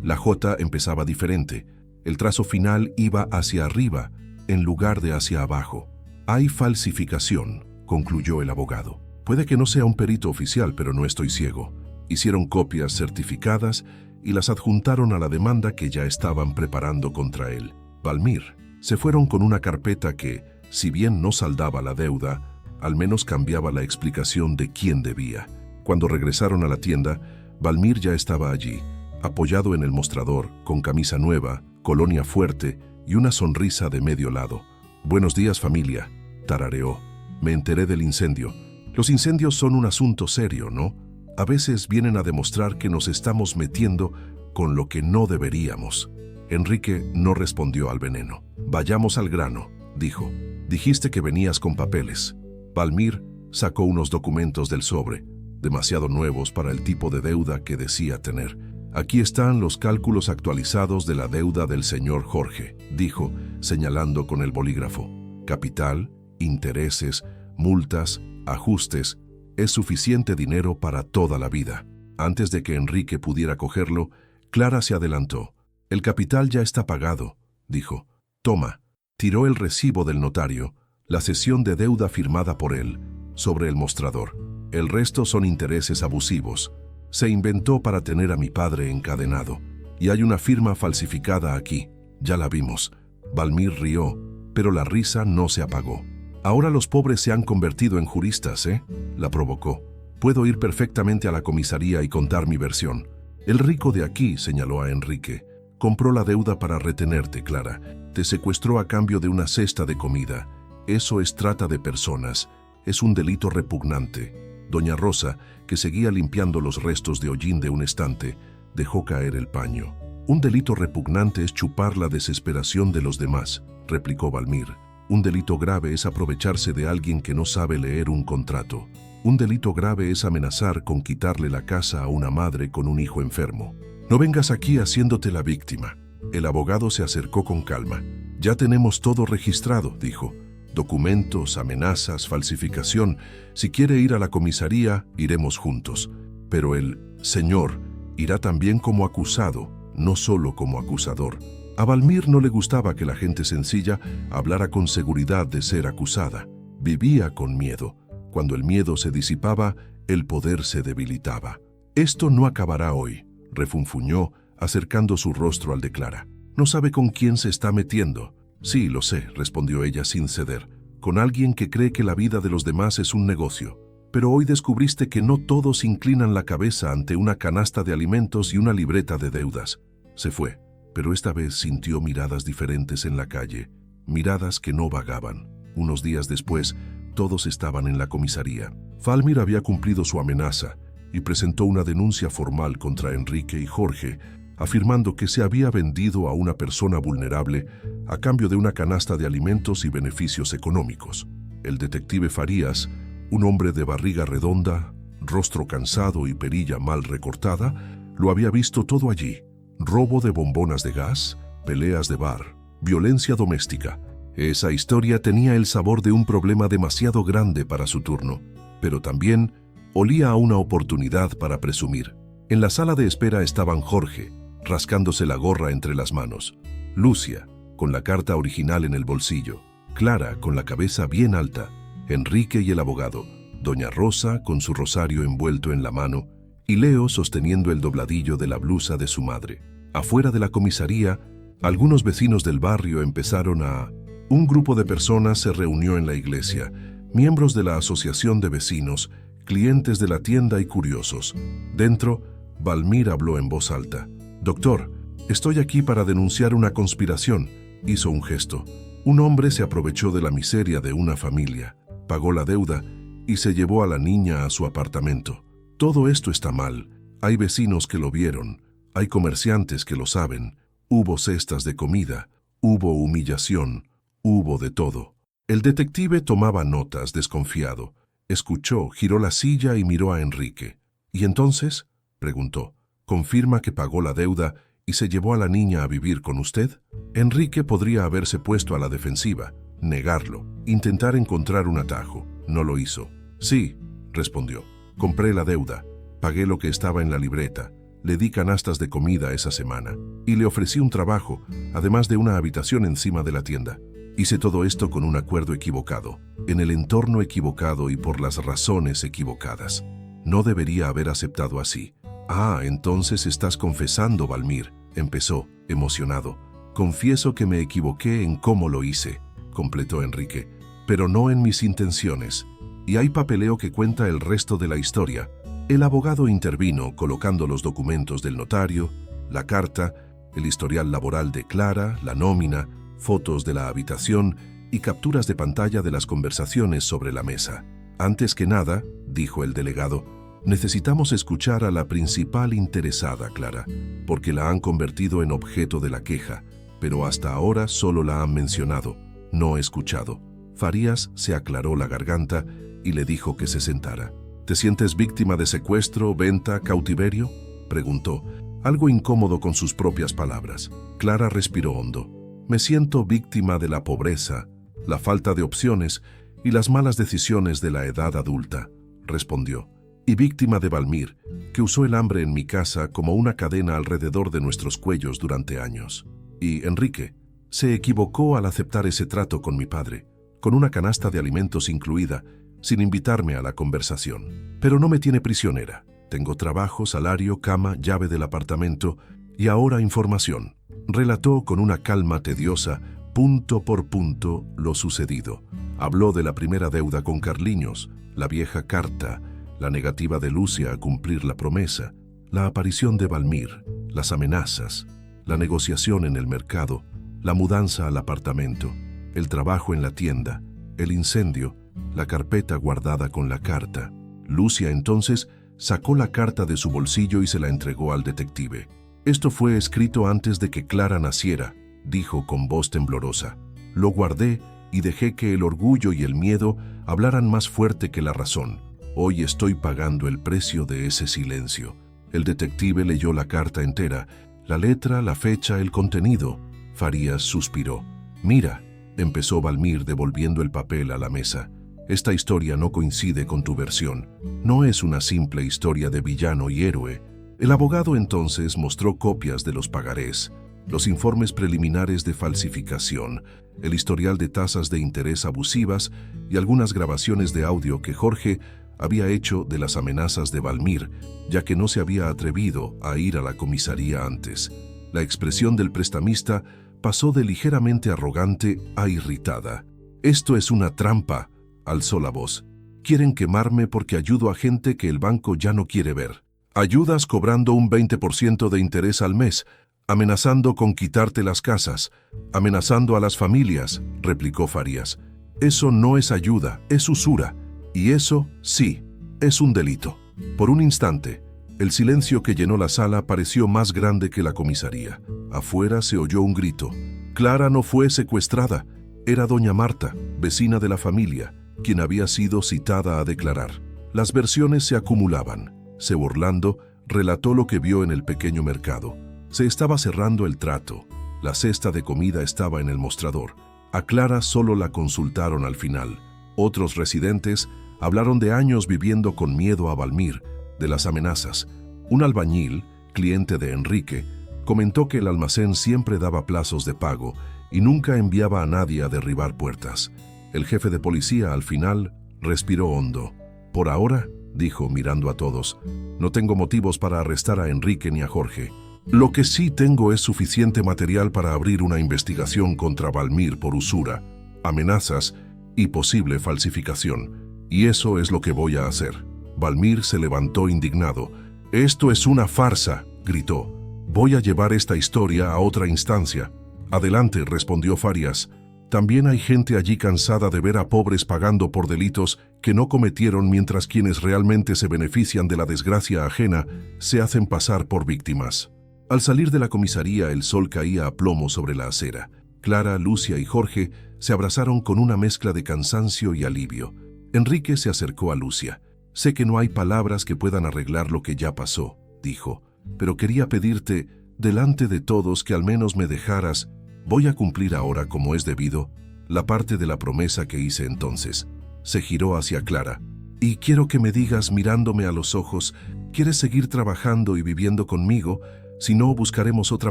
La J empezaba diferente. El trazo final iba hacia arriba, en lugar de hacia abajo. «Hay falsificación», concluyó el abogado. «Puede que no sea un perito oficial, pero no estoy ciego». Hicieron copias certificadas y las adjuntaron a la demanda que ya estaban preparando contra él. Valmir. Se fueron con una carpeta que, si bien no saldaba la deuda, al menos cambiaba la explicación de quién debía. Cuando regresaron a la tienda, Valmir ya estaba allí, apoyado en el mostrador, con camisa nueva, colonia fuerte y una sonrisa de medio lado. «Buenos días, familia», tarareó. «Me enteré del incendio. Los incendios son un asunto serio, ¿no? A veces vienen a demostrar que nos estamos metiendo con lo que no deberíamos». Enrique no respondió al veneno. «Vayamos al grano», dijo. «Dijiste que venías con papeles». Valmir sacó unos documentos del sobre, demasiado nuevos para el tipo de deuda que decía tener. «Aquí están los cálculos actualizados de la deuda del señor Jorge», dijo, señalando con el bolígrafo. «Capital, intereses, multas, ajustes. Es suficiente dinero para toda la vida». Antes de que Enrique pudiera cogerlo, Clara se adelantó. «El capital ya está pagado», dijo. «Toma». Tiró el recibo del notario, la cesión de deuda firmada por él, sobre el mostrador. «El resto son intereses abusivos. Se inventó para tener a mi padre encadenado. Y hay una firma falsificada aquí. Ya la vimos». Valmir rió, pero la risa no se apagó. «Ahora los pobres se han convertido en juristas, ¿eh?», la provocó. «Puedo ir perfectamente a la comisaría y contar mi versión». «El rico de aquí», señaló a Enrique, «compró la deuda para retenerte, Clara. Te secuestró a cambio de una cesta de comida. Eso es trata de personas. Es un delito repugnante». Doña Rosa, que seguía limpiando los restos de hollín de un estante, dejó caer el paño. «Un delito repugnante es chupar la desesperación de los demás», replicó Valmir. «Un delito grave es aprovecharse de alguien que no sabe leer un contrato. Un delito grave es amenazar con quitarle la casa a una madre con un hijo enfermo. No vengas aquí haciéndote la víctima». El abogado se acercó con calma. «Ya tenemos todo registrado», dijo. «Documentos, amenazas, falsificación. Si quiere ir a la comisaría, iremos juntos. Pero el señor irá también como acusado, no solo como acusador». A Valmir no le gustaba que la gente sencilla hablara con seguridad de ser acusada. Vivía con miedo. Cuando el miedo se disipaba, el poder se debilitaba. «Esto no acabará hoy», refunfuñó, acercando su rostro al de Clara. «No sabe con quién se está metiendo». «Sí, lo sé», respondió ella sin ceder. «Con alguien que cree que la vida de los demás es un negocio. Pero hoy descubriste que no todos inclinan la cabeza ante una canasta de alimentos y una libreta de deudas». Se fue, pero esta vez sintió miradas diferentes en la calle, miradas que no vagaban. Unos días después, todos estaban en la comisaría. Valmir había cumplido su amenaza y presentó una denuncia formal contra Enrique y Jorge, afirmando que se había vendido a una persona vulnerable a cambio de una canasta de alimentos y beneficios económicos. El detective Farías, un hombre de barriga redonda, rostro cansado y perilla mal recortada, lo había visto todo allí. Robo de bombonas de gas, peleas de bar, violencia doméstica. Esa historia tenía el sabor de un problema demasiado grande para su turno, pero también olía a una oportunidad para presumir. En la sala de espera estaban Jorge, rascándose la gorra entre las manos, Lucia, con la carta original en el bolsillo, Clara, con la cabeza bien alta, Enrique y el abogado, doña Rosa, con su rosario envuelto en la mano, y Leo sosteniendo el dobladillo de la blusa de su madre. Afuera de la comisaría, algunos vecinos del barrio empezaron a... Un grupo de personas se reunió en la iglesia, miembros de la asociación de vecinos, clientes de la tienda y curiosos. Dentro, Valmir habló en voz alta. «Doctor, estoy aquí para denunciar una conspiración». Hizo un gesto. Un hombre se aprovechó de la miseria de una familia, pagó la deuda y se llevó a la niña a su apartamento. Todo esto está mal. Hay vecinos que lo vieron, hay comerciantes que lo saben. Hubo cestas de comida, hubo humillación, hubo de todo. El detective tomaba notas, desconfiado. Escuchó, giró la silla y miró a Enrique. «¿Y entonces?», preguntó. «¿Confirma que pagó la deuda y se llevó a la niña a vivir con usted?». Enrique podría haberse puesto a la defensiva, negarlo, intentar encontrar un atajo. No lo hizo. «Sí», respondió. «Compré la deuda, pagué lo que estaba en la libreta, le di canastas de comida esa semana y le ofrecí un trabajo, además de una habitación encima de la tienda. Hice todo esto con un acuerdo equivocado, en el entorno equivocado y por las razones equivocadas. No debería haber aceptado así». «Ah, entonces estás confesando, Valmir», empezó, emocionado. «Confieso que me equivoqué en cómo lo hice», completó Enrique, «pero no en mis intenciones. Y hay papeleo que cuenta el resto de la historia». El abogado intervino colocando los documentos del notario, la carta, el historial laboral de Clara, la nómina, fotos de la habitación y capturas de pantalla de las conversaciones sobre la mesa. «Antes que nada», dijo el delegado, «necesitamos escuchar a la principal interesada, Clara, porque la han convertido en objeto de la queja, pero hasta ahora solo la han mencionado, no escuchado». Farías se aclaró la garganta y le dijo que se sentara. «¿Te sientes víctima de secuestro, venta, cautiverio?», preguntó, algo incómodo con sus propias palabras. Clara respiró hondo. «Me siento víctima de la pobreza, la falta de opciones y las malas decisiones de la edad adulta», respondió. «Y víctima de Valmir, que usó el hambre en mi casa como una cadena alrededor de nuestros cuellos durante años. Y Enrique se equivocó al aceptar ese trato con mi padre, con una canasta de alimentos incluida, sin invitarme a la conversación. Pero no me tiene prisionera. Tengo trabajo, salario, cama, llave del apartamento y ahora información». Relató con una calma tediosa, punto por punto, lo sucedido. Habló de la primera deuda con Carliños, la vieja carta, la negativa de Lucia a cumplir la promesa, la aparición de Valmir, las amenazas, la negociación en el mercado, la mudanza al apartamento, el trabajo en la tienda, el incendio, la carpeta guardada con la carta. Lucia entonces sacó la carta de su bolsillo y se la entregó al detective. «Esto fue escrito antes de que Clara naciera», dijo con voz temblorosa. «Lo guardé y dejé que el orgullo y el miedo hablaran más fuerte que la razón. Hoy estoy pagando el precio de ese silencio». El detective leyó la carta entera, la letra, la fecha, el contenido. Farías suspiró. «Mira», empezó Valmir devolviendo el papel a la mesa. «Esta historia no coincide con tu versión. No es una simple historia de villano y héroe». El abogado entonces mostró copias de los pagarés, los informes preliminares de falsificación, el historial de tasas de interés abusivas y algunas grabaciones de audio que Jorge había hecho de las amenazas de Valmir, ya que no se había atrevido a ir a la comisaría antes. La expresión del prestamista pasó de ligeramente arrogante a irritada. «Esto es una trampa», alzó la voz. «Quieren quemarme porque ayudo a gente que el banco ya no quiere ver. Ayudas cobrando un 20% de interés al mes, amenazando con quitarte las casas, amenazando a las familias», replicó Farías. «Eso no es ayuda, es usura. Y eso, sí, es un delito». Por un instante, el silencio que llenó la sala pareció más grande que la comisaría. Afuera se oyó un grito. Clara no fue secuestrada. Era doña Marta, vecina de la familia, quien había sido citada a declarar. Las versiones se acumulaban. Burlando, relató lo que vio en el pequeño mercado. Se estaba cerrando el trato. La cesta de comida estaba en el mostrador. A Clara solo la consultaron al final. Otros residentes hablaron de años viviendo con miedo a Valmir, de las amenazas. Un albañil, cliente de Enrique, comentó que el almacén siempre daba plazos de pago y nunca enviaba a nadie a derribar puertas. El jefe de policía, al final, respiró hondo. «Por ahora», dijo mirando a todos, «no tengo motivos para arrestar a Enrique ni a Jorge. Lo que sí tengo es suficiente material para abrir una investigación contra Valmir por usura, amenazas y posible falsificación. Y eso es lo que voy a hacer». Valmir se levantó indignado. «Esto es una farsa», gritó. «Voy a llevar esta historia a otra instancia». «Adelante», respondió Farias. «También hay gente allí cansada de ver a pobres pagando por delitos que no cometieron, mientras quienes realmente se benefician de la desgracia ajena se hacen pasar por víctimas». Al salir de la comisaría, el sol caía a plomo sobre la acera. Clara, Lucia y Jorge se abrazaron con una mezcla de cansancio y alivio. Enrique se acercó a Lucia. «Sé que no hay palabras que puedan arreglar lo que ya pasó», dijo, «pero quería pedirte, delante de todos, que al menos me dejaras. Voy a cumplir ahora, como es debido, la parte de la promesa que hice entonces». Se giró hacia Clara. «Y quiero que me digas, mirándome a los ojos, ¿quieres seguir trabajando y viviendo conmigo? Si no, buscaremos otra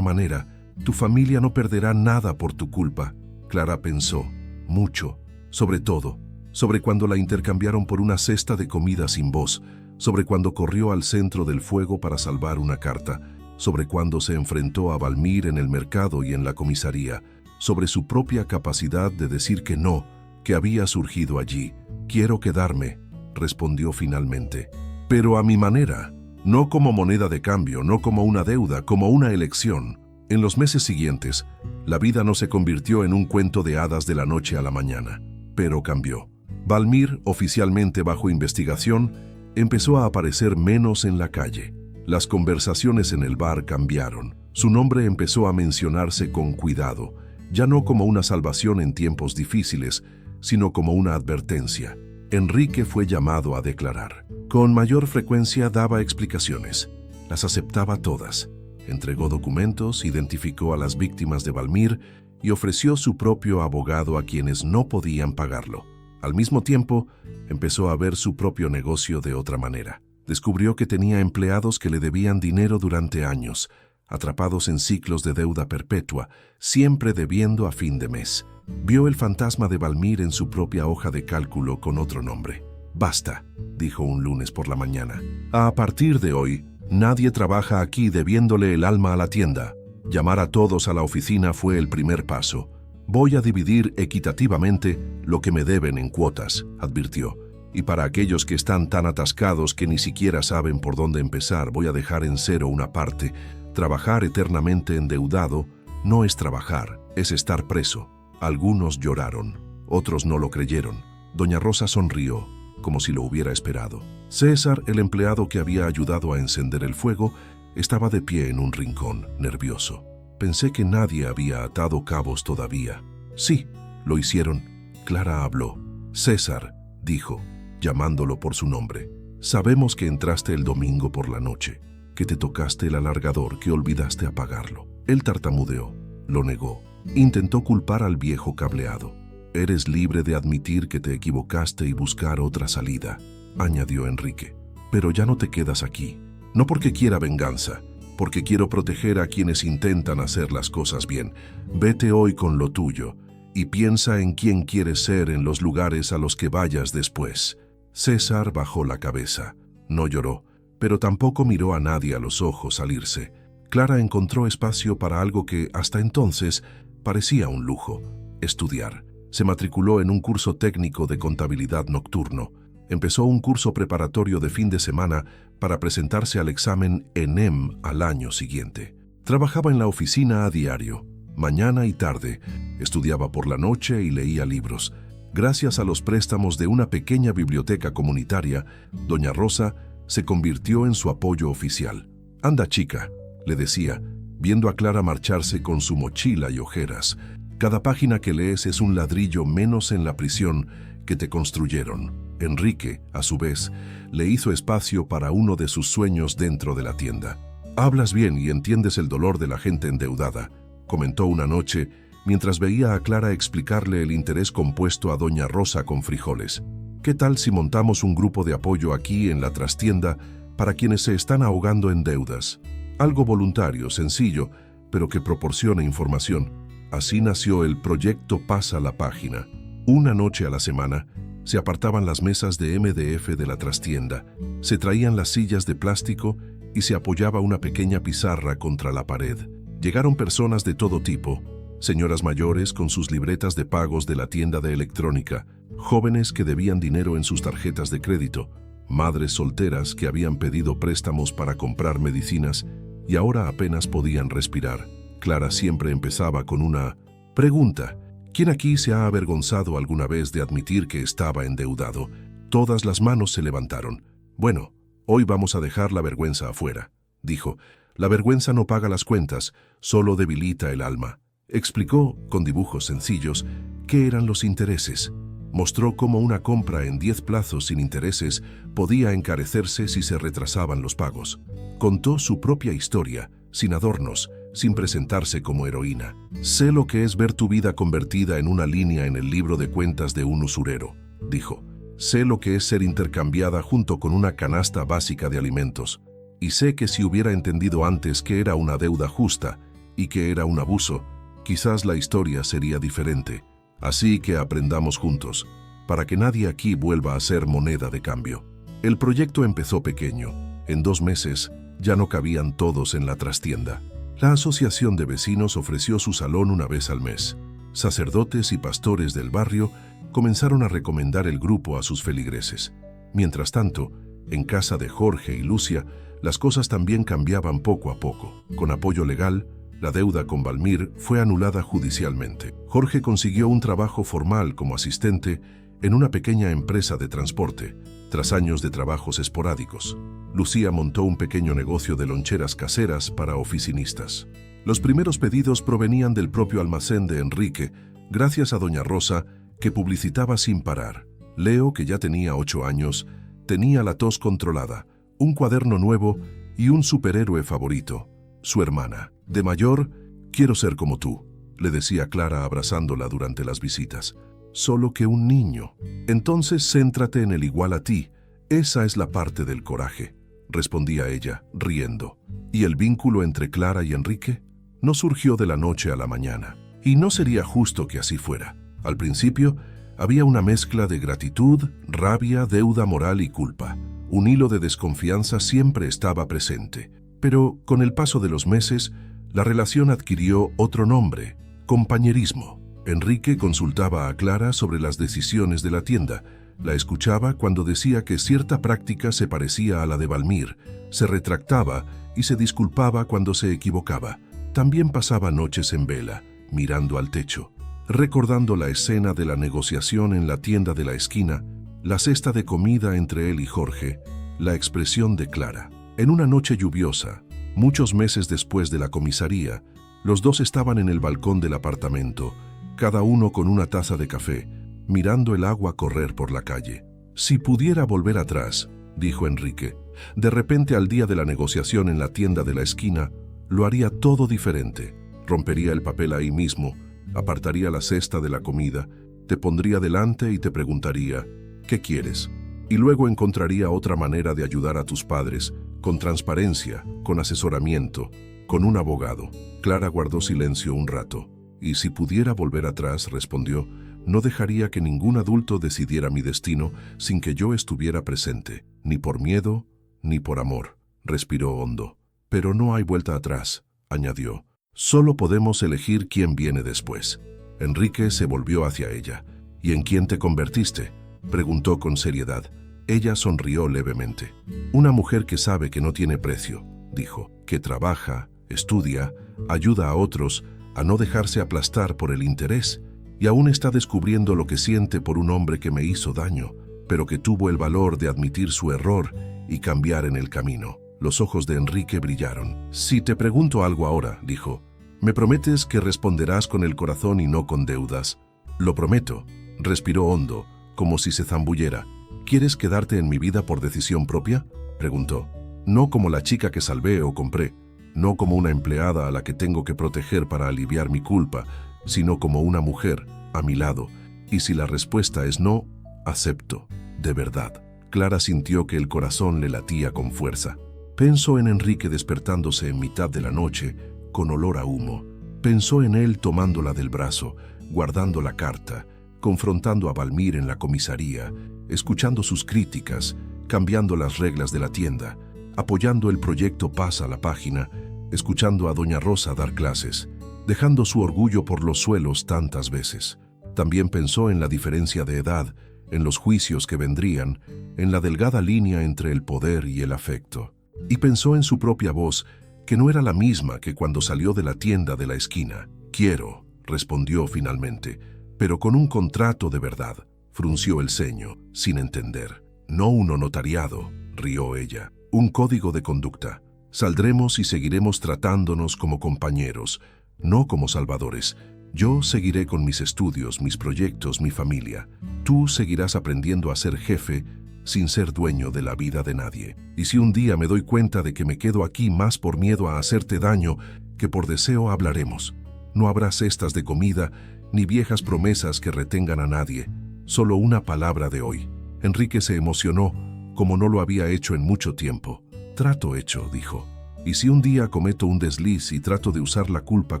manera. Tu familia no perderá nada por tu culpa». Clara pensó, mucho, sobre todo, sobre cuando la intercambiaron por una cesta de comida sin voz, sobre cuando corrió al centro del fuego para salvar una carta, sobre cuando se enfrentó a Valmir en el mercado y en la comisaría, sobre su propia capacidad de decir que no, que había surgido allí. «Quiero quedarme», respondió finalmente, «pero a mi manera, no como moneda de cambio, no como una deuda, como una elección». En los meses siguientes, la vida no se convirtió en un cuento de hadas de la noche a la mañana, pero cambió. Valmir, oficialmente bajo investigación, empezó a aparecer menos en la calle. Las conversaciones en el bar cambiaron. Su nombre empezó a mencionarse con cuidado, ya no como una salvación en tiempos difíciles, sino como una advertencia. Enrique fue llamado a declarar. Con mayor frecuencia daba explicaciones. Las aceptaba todas. Entregó documentos, identificó a las víctimas de Valmir y ofreció su propio abogado a quienes no podían pagarlo. Al mismo tiempo, empezó a ver su propio negocio de otra manera. Descubrió que tenía empleados que le debían dinero durante años, atrapados en ciclos de deuda perpetua, siempre debiendo a fin de mes. Vio el fantasma de Valmir en su propia hoja de cálculo con otro nombre. «Basta», dijo un lunes por la mañana. «A partir de hoy, nadie trabaja aquí debiéndole el alma a la tienda. Llamar a todos a la oficina fue el primer paso. Voy a dividir equitativamente lo que me deben en cuotas», advirtió. «Y para aquellos que están tan atascados que ni siquiera saben por dónde empezar, voy a dejar en cero una parte. Trabajar eternamente endeudado no es trabajar, es estar preso». Algunos lloraron, otros no lo creyeron. Doña Rosa sonrió, como si lo hubiera esperado. César, el empleado que había ayudado a encender el fuego, estaba de pie en un rincón, nervioso. «Pensé que nadie había atado cabos todavía». «Sí, lo hicieron». Clara habló. «César», dijo, llamándolo por su nombre, «sabemos que entraste el domingo por la noche, que te tocaste el alargador, que olvidaste apagarlo». Él tartamudeó, lo negó. Intentó culpar al viejo cableado. «Eres libre de admitir que te equivocaste y buscar otra salida», añadió Enrique. «Pero ya no te quedas aquí. No porque quiera venganza, porque quiero proteger a quienes intentan hacer las cosas bien. Vete hoy con lo tuyo y piensa en quién quieres ser en los lugares a los que vayas después». César bajó la cabeza. No lloró, pero tampoco miró a nadie a los ojos al irse. Clara encontró espacio para algo que, hasta entonces, parecía un lujo: estudiar. Se matriculó en un curso técnico de contabilidad nocturno. Empezó un curso preparatorio de fin de semana para presentarse al examen ENEM al año siguiente. Trabajaba en la oficina a diario, mañana y tarde. Estudiaba por la noche y leía libros. Gracias a los préstamos de una pequeña biblioteca comunitaria, Doña Rosa se convirtió en su apoyo oficial. «Anda, chica», le decía, viendo a Clara marcharse con su mochila y ojeras. «Cada página que lees es un ladrillo menos en la prisión que te construyeron». Enrique, a su vez, le hizo espacio para uno de sus sueños dentro de la tienda. «Hablas bien y entiendes el dolor de la gente endeudada», comentó una noche, mientras veía a Clara explicarle el interés compuesto a doña Rosa con frijoles. ¿Qué tal si montamos un grupo de apoyo aquí en la trastienda para quienes se están ahogando en deudas? Algo voluntario, sencillo, pero que proporcione información. Así nació el proyecto Pasa la Página. Una noche a la semana, se apartaban las mesas de MDF de la trastienda, se traían las sillas de plástico y se apoyaba una pequeña pizarra contra la pared. Llegaron personas de todo tipo, señoras mayores con sus libretas de pagos de la tienda de electrónica, jóvenes que debían dinero en sus tarjetas de crédito, madres solteras que habían pedido préstamos para comprar medicinas y ahora apenas podían respirar. Clara siempre empezaba con una pregunta. ¿Quién aquí se ha avergonzado alguna vez de admitir que estaba endeudado? Todas las manos se levantaron. Bueno, hoy vamos a dejar la vergüenza afuera, dijo. La vergüenza no paga las cuentas, solo debilita el alma. Explicó, con dibujos sencillos, qué eran los intereses. Mostró cómo una compra en 10 plazos sin intereses podía encarecerse si se retrasaban los pagos. Contó su propia historia, sin adornos, sin presentarse como heroína. Sé lo que es ver tu vida convertida en una línea en el libro de cuentas de un usurero, dijo. Sé lo que es ser intercambiada junto con una canasta básica de alimentos. Y sé que si hubiera entendido antes que era una deuda justa y que era un abuso, quizás la historia sería diferente. Así que aprendamos juntos, para que nadie aquí vuelva a ser moneda de cambio. El proyecto empezó pequeño. En 2 meses ya no cabían todos en la trastienda. La asociación de vecinos ofreció su salón una vez al mes. Sacerdotes y pastores del barrio comenzaron a recomendar el grupo a sus feligreses. Mientras tanto, en casa de Jorge y Lucia, las cosas también cambiaban poco a poco. Con apoyo legal, la deuda con Valmir fue anulada judicialmente. Jorge consiguió un trabajo formal como asistente en una pequeña empresa de transporte, tras años de trabajos esporádicos. Lucía montó un pequeño negocio de loncheras caseras para oficinistas. Los primeros pedidos provenían del propio almacén de Enrique, gracias a doña Rosa, que publicitaba sin parar. Leo, que ya tenía 8 años, tenía la tos controlada, un cuaderno nuevo y un superhéroe favorito, su hermana. De mayor, quiero ser como tú, le decía Clara abrazándola durante las visitas. Solo que un niño. Entonces céntrate en el igual a ti. Esa es la parte del coraje, respondía ella, riendo. ¿Y el vínculo entre Clara y Enrique? No surgió de la noche a la mañana. Y no sería justo que así fuera. Al principio, había una mezcla de gratitud, rabia, deuda moral y culpa. Un hilo de desconfianza siempre estaba presente. Pero, con el paso de los meses, la relación adquirió otro nombre: compañerismo. Enrique consultaba a Clara sobre las decisiones de la tienda, la escuchaba cuando decía que cierta práctica se parecía a la de Valmir, se retractaba y se disculpaba cuando se equivocaba. También pasaba noches en vela, mirando al techo, recordando la escena de la negociación en la tienda de la esquina, la cesta de comida entre él y Jorge, la expresión de Clara. En una noche lluviosa, muchos meses después de la comisaría, los dos estaban en el balcón del apartamento, cada uno con una taza de café, mirando el agua correr por la calle. Si pudiera volver atrás, dijo Enrique, de repente al día de la negociación en la tienda de la esquina, lo haría todo diferente. Rompería el papel ahí mismo, apartaría la cesta de la comida, te pondría delante y te preguntaría, ¿qué quieres? Y luego encontraría otra manera de ayudar a tus padres, con transparencia, con asesoramiento, con un abogado. Clara guardó silencio un rato. Y si pudiera volver atrás, respondió, no dejaría que ningún adulto decidiera mi destino sin que yo estuviera presente, ni por miedo, ni por amor. Respiró hondo. Pero no hay vuelta atrás, añadió. Solo podemos elegir quién viene después. Enrique se volvió hacia ella. ¿Y en quién te convertiste?, preguntó con seriedad. Ella sonrió levemente. Una mujer que sabe que no tiene precio, dijo, que trabaja, estudia, ayuda a otros, a no dejarse aplastar por el interés, y aún está descubriendo lo que siente por un hombre que me hizo daño, pero que tuvo el valor de admitir su error y cambiar en el camino. Los ojos de Enrique brillaron. Si te pregunto algo ahora, dijo, ¿me prometes que responderás con el corazón y no con deudas? Lo prometo. Respiró hondo, como si se zambullera. ¿Quieres quedarte en mi vida por decisión propia?, preguntó. No como la chica que salvé o compré, no como una empleada a la que tengo que proteger para aliviar mi culpa, sino como una mujer, a mi lado. Y si la respuesta es no, acepto, de verdad. Clara sintió que el corazón le latía con fuerza. Pensó en Enrique despertándose en mitad de la noche, con olor a humo. Pensó en él tomándola del brazo, guardando la carta, confrontando a Valmir en la comisaría, escuchando sus críticas, cambiando las reglas de la tienda, apoyando el proyecto Pasa la Página, escuchando a doña Rosa dar clases, dejando su orgullo por los suelos tantas veces. También pensó en la diferencia de edad, en los juicios que vendrían, en la delgada línea entre el poder y el afecto. Y pensó en su propia voz, que no era la misma que cuando salió de la tienda de la esquina. «Quiero», respondió finalmente, pero con un contrato de verdad. Frunció el ceño, sin entender. «No uno notariado», rió ella. «Un código de conducta. Saldremos y seguiremos tratándonos como compañeros, no como salvadores. Yo seguiré con mis estudios, mis proyectos, mi familia. Tú seguirás aprendiendo a ser jefe sin ser dueño de la vida de nadie. Y si un día me doy cuenta de que me quedo aquí más por miedo a hacerte daño que por deseo, hablaremos. No habrá cestas de comida ni viejas promesas que retengan a nadie. Solo una palabra de hoy». Enrique se emocionó, como no lo había hecho en mucho tiempo. «Trato hecho», dijo. «Y si un día cometo un desliz y trato de usar la culpa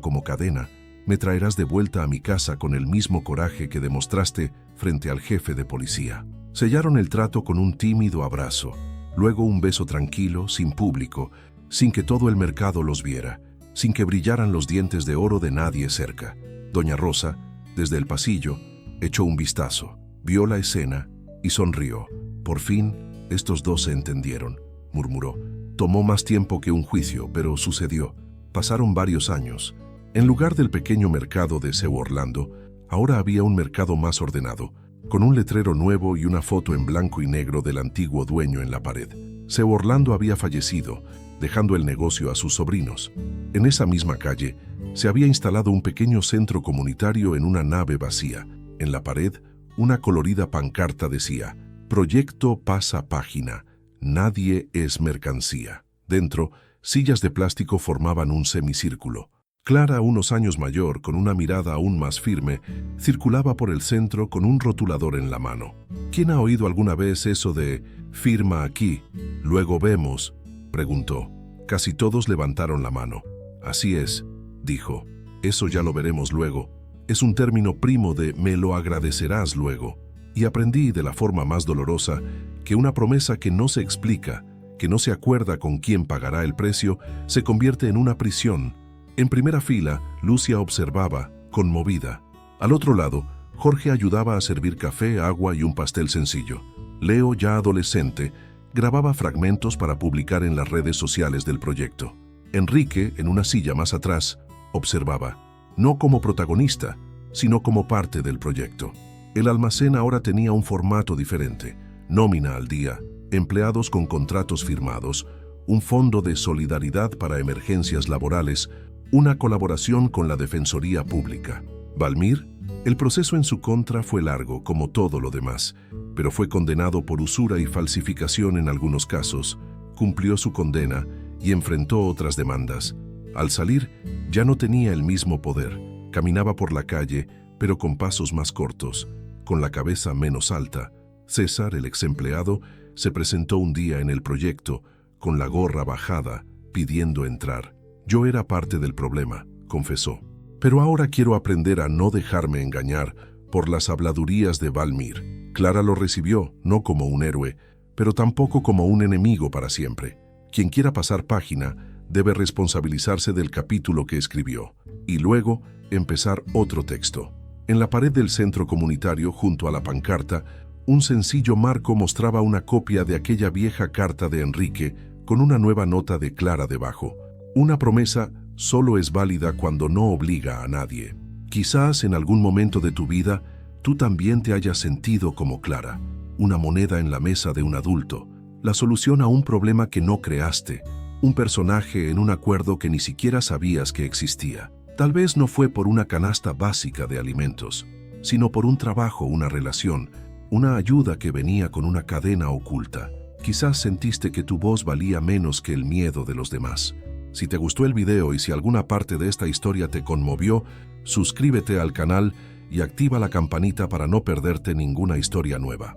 como cadena, me traerás de vuelta a mi casa con el mismo coraje que demostraste frente al jefe de policía». Sellaron el trato con un tímido abrazo, luego un beso tranquilo, sin público, sin que todo el mercado los viera, sin que brillaran los dientes de oro de nadie cerca. Doña Rosa, desde el pasillo, echó un vistazo, vio la escena y sonrió. «Por fin, estos dos se entendieron», murmuró. «Tomó más tiempo que un juicio, pero sucedió. Pasaron varios años. En lugar del pequeño mercado de Seu Orlando, ahora había un mercado más ordenado, con un letrero nuevo y una foto en blanco y negro del antiguo dueño en la pared. Seu Orlando había fallecido, dejando el negocio a sus sobrinos. En esa misma calle se había instalado un pequeño centro comunitario en una nave vacía. En la pared, una colorida pancarta decía: «Proyecto Pasa Página. Nadie es mercancía». Dentro, sillas de plástico formaban un semicírculo. Clara, unos años mayor, con una mirada aún más firme, circulaba por el centro con un rotulador en la mano. «¿Quién ha oído alguna vez eso de firma aquí, luego vemos?», preguntó. Casi todos levantaron la mano. «Así es», dijo. «Eso ya lo veremos luego. Es un término primo de me lo agradecerás luego». Y aprendí de la forma más dolorosa que una promesa que no se explica, que no se acuerda con quién pagará el precio, se convierte en una prisión. En primera fila, Lucia observaba, conmovida. Al otro lado, Jorge ayudaba a servir café, agua y un pastel sencillo. Leo, ya adolescente, grababa fragmentos para publicar en las redes sociales del proyecto. Enrique, en una silla más atrás, observaba, no como protagonista, sino como parte del proyecto. El almacén ahora tenía un formato diferente: nómina al día, empleados con contratos firmados, un fondo de solidaridad para emergencias laborales, una colaboración con la Defensoría Pública. Valmir, el proceso en su contra fue largo, como todo lo demás, pero fue condenado por usura y falsificación en algunos casos, cumplió su condena y enfrentó otras demandas. Al salir, ya no tenía el mismo poder, caminaba por la calle, pero con pasos más cortos, con la cabeza menos alta. César, el ex empleado, se presentó un día en el proyecto, con la gorra bajada, pidiendo entrar. «Yo era parte del problema», confesó. «Pero ahora quiero aprender a no dejarme engañar por las habladurías de Valmir». Clara lo recibió, no como un héroe, pero tampoco como un enemigo para siempre. Quien quiera pasar página debe responsabilizarse del capítulo que escribió, y luego empezar otro texto. En la pared del centro comunitario, junto a la pancarta, un sencillo marco mostraba una copia de aquella vieja carta de Enrique con una nueva nota de Clara debajo. Una promesa solo es válida cuando no obliga a nadie. Quizás en algún momento de tu vida tú también te hayas sentido como Clara, una moneda en la mesa de un adulto, la solución a un problema que no creaste, un personaje en un acuerdo que ni siquiera sabías que existía. Tal vez no fue por una canasta básica de alimentos, sino por un trabajo, una relación, una ayuda que venía con una cadena oculta. Quizás sentiste que tu voz valía menos que el miedo de los demás. Si te gustó el video y si alguna parte de esta historia te conmovió, suscríbete al canal y activa la campanita para no perderte ninguna historia nueva.